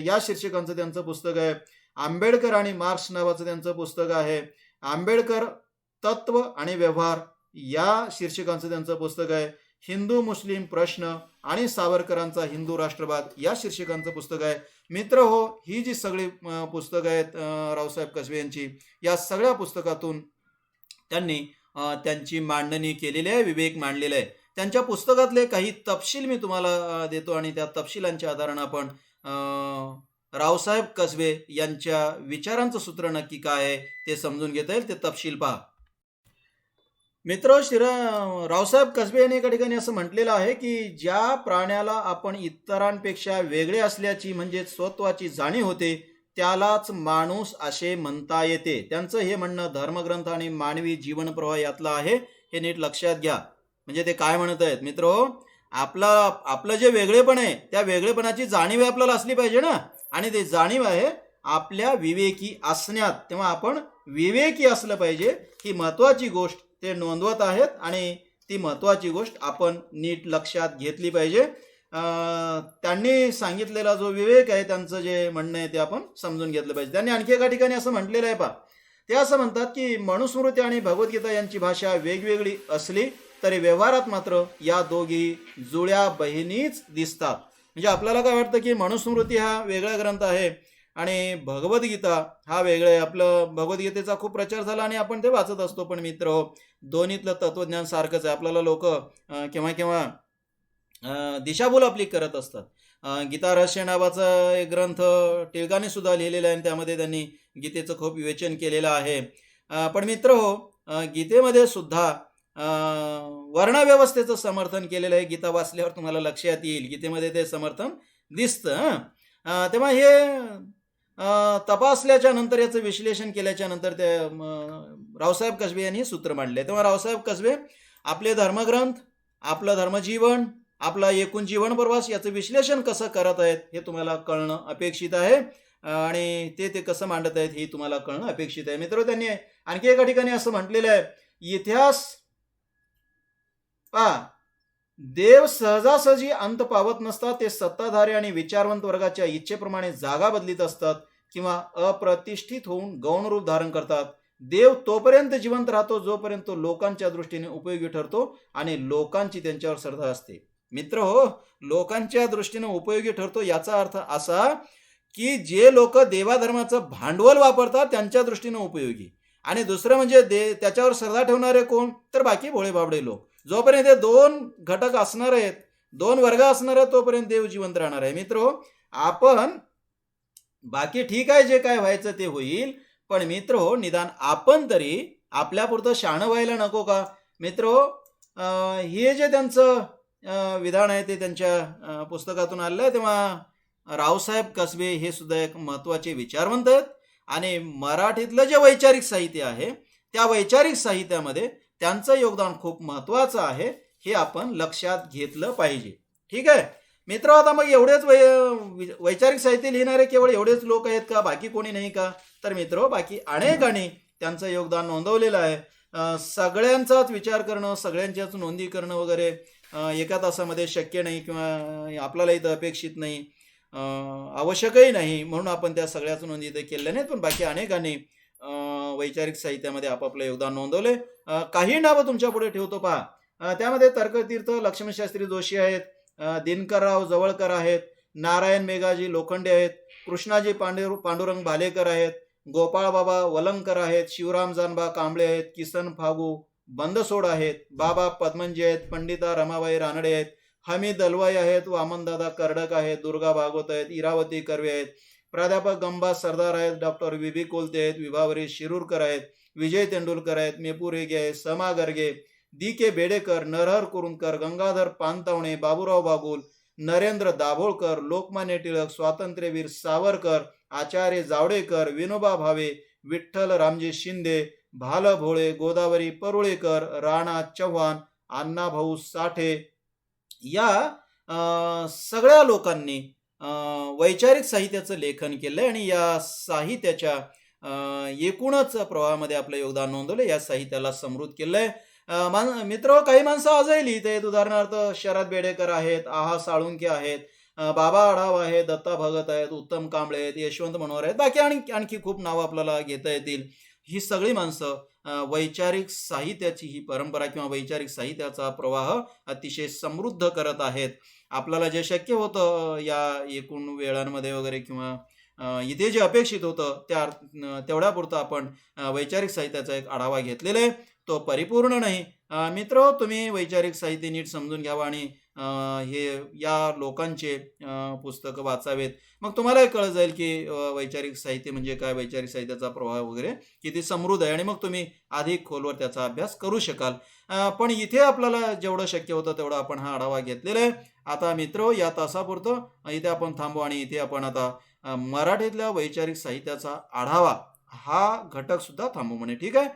S1: या शीर्षकांचं त्यांचं पुस्तक आहे. आंबेडकर आणि मार्क्स नावाचं त्यांचं पुस्तक आहे. आंबेडकर तत्व आणि व्यवहार या शीर्षकांचं त्यांचं पुस्तक आहे. हिंदू मुस्लिम प्रश्न आणि सावरकरांचा हिंदू राष्ट्रवाद या शीर्षकांचं पुस्तक आहे. मित्र हो, ही जी सगळी पुस्तकं आहेत रावसाहेब कसबे यांची, या सगळ्या पुस्तकातून त्यांनी त्यांची मांडणी केलेली आहे, विवेक मांडलेला आहे. त्यांच्या पुस्तकातले काही तपशील मी तुम्हाला देतो आणि त्या तपशिलांच्या आधारानं आपण रावसाहेब कसबे यांच्या विचारांचं सूत्र नक्की काय आहे ते समजून घेता येईल. ते तपशील पहा. मित्र, रावसाहेब कसबे यांनी एका ठिकाणी असं म्हटलेलं आहे की ज्या प्राण्याला आपण इतरांपेक्षा वेगळे असल्याची म्हणजे स्वत्वाची जाणीव होते त्यालाच माणूस असे म्हणता येते. त्यांचं हे म्हणणं धर्मग्रंथ आणि मानवी जीवन प्रवाह यातलं आहे. हे नीट लक्षात घ्या. म्हणजे ते काय म्हणत आहेत मित्र, आपलं जे वेगळेपण आहे त्या वेगळेपणाची जाणीव आपल्याला असली पाहिजे ना. आणि ते जाणीव आहे आपल्या विवेकी असण्यात. तेव्हा आपण विवेकी असलं पाहिजे. ही महत्त्वाची गोष्ट ते नोंदवत आहेत आणि ती महत्त्वाची गोष्ट आपण नीट लक्षात घेतली पाहिजे. त्यांनी सांगितलेला जो विवेक आहे, त्यांचं जे म्हणणं आहे ते आपण समजून घेतलं पाहिजे. त्यांनी आणखी एका ठिकाणी असं म्हटलेलं आहे पहा. ते असं म्हणतात की मनुस्मृती आणि भगवद्गीता यांची भाषा वेगवेगळी असली तरी व्यवहारात मात्र या दोघी जुळ्या बहिणीच दिसतात. म्हणजे आपल्याला काय वाटतं की मनुस्मृती हा वेगळा ग्रंथ आहे आणि भगवद्गीता हा वेगळा आहे. आपलं भगवद्गीतेचा खूप प्रचार झाला आणि आपण ते वाचत असतो. पण मित्र हो, दोन्हीतलं तत्वज्ञान सारखंच आहे. आपल्याला लोक केव्हा केव्हा दिशाभूल आपली करत असतात. गीता रहस्य नावाचा एक ग्रंथ टिळकाने सुद्धा लिहिलेला आहे आणि त्यामध्ये त्यांनी गीतेचं खूप विवेचन केलेलं आहे. पण मित्र हो, गीतेमध्ये सुद्धा वर्णव्यवस्थेचं समर्थन केलेलं आहे. गीता वाचल्यावर तुम्हाला लक्षात येईल, गीतेमध्ये ते समर्थन दिसतं. तेव्हा हे तपासल्याच्या नंतर, याचं विश्लेषण केल्याच्या नंतर ते रावसाहेब कसबे यांनी सूत्र मांडले. तेव्हा रावसाहेब कसबे आपले धर्मग्रंथ, आपलं धर्मजीवन, आपला एकूण जीवन प्रवास याचं विश्लेषण कसं करत आहेत हे तुम्हाला कळणं अपेक्षित आहे आणि ते कसं मांडत आहेत हे तुम्हाला कळणं अपेक्षित आहे. मित्र, त्यांनी आणखी एका ठिकाणी असं म्हटलेलं आहे, इतिहास पहा, देव सहजासहजी अंत पावत नसतात. ते सत्ताधारी आणि विचारवंत वर्गाच्या इच्छेप्रमाणे जागा बदलीत असतात किंवा अप्रतिष्ठित होऊन गौण रूप धारण करतात. देव तोपर्यंत जिवंत राहतो जोपर्यंत तो लोकांच्या दृष्टीने उपयोगी ठरतो आणि लोकांची त्यांच्यावर श्रद्धा असते. मित्र हो, लोकांच्या दृष्टीने उपयोगी ठरतो याचा अर्थ असा की जे लोक देवाधर्माचं भांडवल वापरतात त्यांच्या दृष्टीने उपयोगी, आणि दुसरं म्हणजे त्याच्यावर श्रद्धा ठेवणारे कोण, तर बाकी भोळे बाबडे लोक. जोपर्यंत हे दोन घटक असणार आहेत, दोन वर्ग असणार आहेत, तोपर्यंत देव जिवंत राहणार आहे. मित्र, आपण बाकी ठीक आहे, जे काय व्हायचं ते होईल, पण मित्र हो, निदान आपण तरी आपल्यापुरतं शहाणं व्हायला नको का? मित्र, हे जे त्यांचं विधान आहे ते त्यांच्या पुस्तकातून आलं आहे. तेव्हा रावसाहेब कसबे हे सुद्धा एक महत्त्वाचे विचारवंत आहेत आणि मराठीतलं जे वैचारिक साहित्य आहे त्या वैचारिक साहित्यामध्ये त्यांचं योगदान खूप महत्त्वाचं आहे. हे आपण लक्षात घेतलं पाहिजे. ठीक आहे मित्र, आता मग एवढेच वैचारिक साहित्य लिहिणारे केवळ एवढेच लोक आहेत का, बाकी कोणी नाही का? तर मित्र, बाकी अनेकांनी त्यांचं योगदान नोंदवलेलं आहे. सगळ्यांचाच विचार करणं, सगळ्यांच्याच नोंदी करणं वगैरे एका तासामध्ये शक्य नाही किंवा आपल्याला इथं अपेक्षित नाही, आवश्यकही नाही. म्हणून आपण त्या सगळ्याच नोंदी इथं केलेल्या नाहीत. पण बाकी अनेकांनी वैचारिक साहित्यामध्ये आपापलं योगदान नोंदवले. काही नावं तुमच्या पुढे ठेवतो पहा. त्यामध्ये तर्कतीर्थ लक्ष्मणशास्त्री जोशी आहेत, दिनकरराव जवळकर आहेत, नारायण मेघाजी लोखंडे आहेत, कृष्णाजी पांडुरंग भालेकर आहेत, गोपाळ बाबा वलंकर आहेत, शिवराम जानबा कांबळे आहेत, किसन फागू बंदसोड आहेत, बाबा पद्मनजी आहेत, पंडिता रमाबाई रानडे आहेत, हमीद दलवाई आहेत, वामनदादा कर्डक आहेत, दुर्गा भागवत आहेत, इरावती कर्वे आहेत, प्राध्यापक गंबा सरदार आहेत, डॉक्टर विभी कोलते आहेत, विभावरी शिरूरकर आहेत, विजय तेंडुलकर आहेत, मेपूर हेगे आहेत, समा गर्गे, दी के बेडेकर, नरहर कुरुंदकर, गंगाधर पानतावणे, बाबूराव बागुल, नरेंद्र दाभोळकर, लोकमान्य टिळक, स्वातंत्र्यवीर सावरकर, आचार्य जावडेकर, विनोबा भावे, विठ्ठल रामजी शिंदे, भाल भोळे, गोदावरी परुळेकर, राणा चव्हाण, अण्णाभाऊ साठे या सगळ्या लोकांनी वैचारिक साहित्याचं लेखन केलंय आणि या साहित्याच्या एकूणच प्रवाहामध्ये आपलं योगदान नोंदवलं, या साहित्याला समृद्ध केलंय. मित्र, काही माणसं आजही लिहित आहेत. उदाहरणार्थ शरद बेडेकर आहेत, आहा साळुंके आहेत, बाबा आढाव आहेत, दत्ता भगत आहेत, उत्तम कांबळे आहेत, यशवंत मनोहर आहेत, बाकी आणखी खूप नावं आपल्याला घेता येतील. ही सगळी माणसं वैचारिक साहित्याची ही परंपरा किंवा वैचारिक साहित्याचा प्रवाह अतिशय समृद्ध करत आहेत. आपल्याला जे शक्य होतं या एकूण वेळांमध्ये वगैरे किंवा इथे जे अपेक्षित होतं तेवढ्यापुरतं आपण वैचारिक साहित्याचा एक आढावा घेतलेला आहे. तो परिपूर्ण नाही. मित्र, तुम्ही वैचारिक साहित्य नीट समजून घ्यावा आणि हे या लोकांचे पुस्तकं वाचावेत. मग तुम्हाला कळत जाईल की वैचारिक साहित्य म्हणजे काय, वैचारिक साहित्याचा प्रवाह वगैरे किती समृद्ध आहे आणि मग तुम्ही अधिक खोलवर त्याचा अभ्यास करू शकाल. पण इथे आपल्याला जेवढं शक्य होतं तेवढं आपण हा आढावा घेतलेला आहे. आता मित्र, या तासापुरतं इथे आपण थांबू आणि इथे आपण आता मराठीतल्या वैचारिक साहित्याचा आढावा हा घटक सुद्धा थांबू म्हणे. ठीक आहे.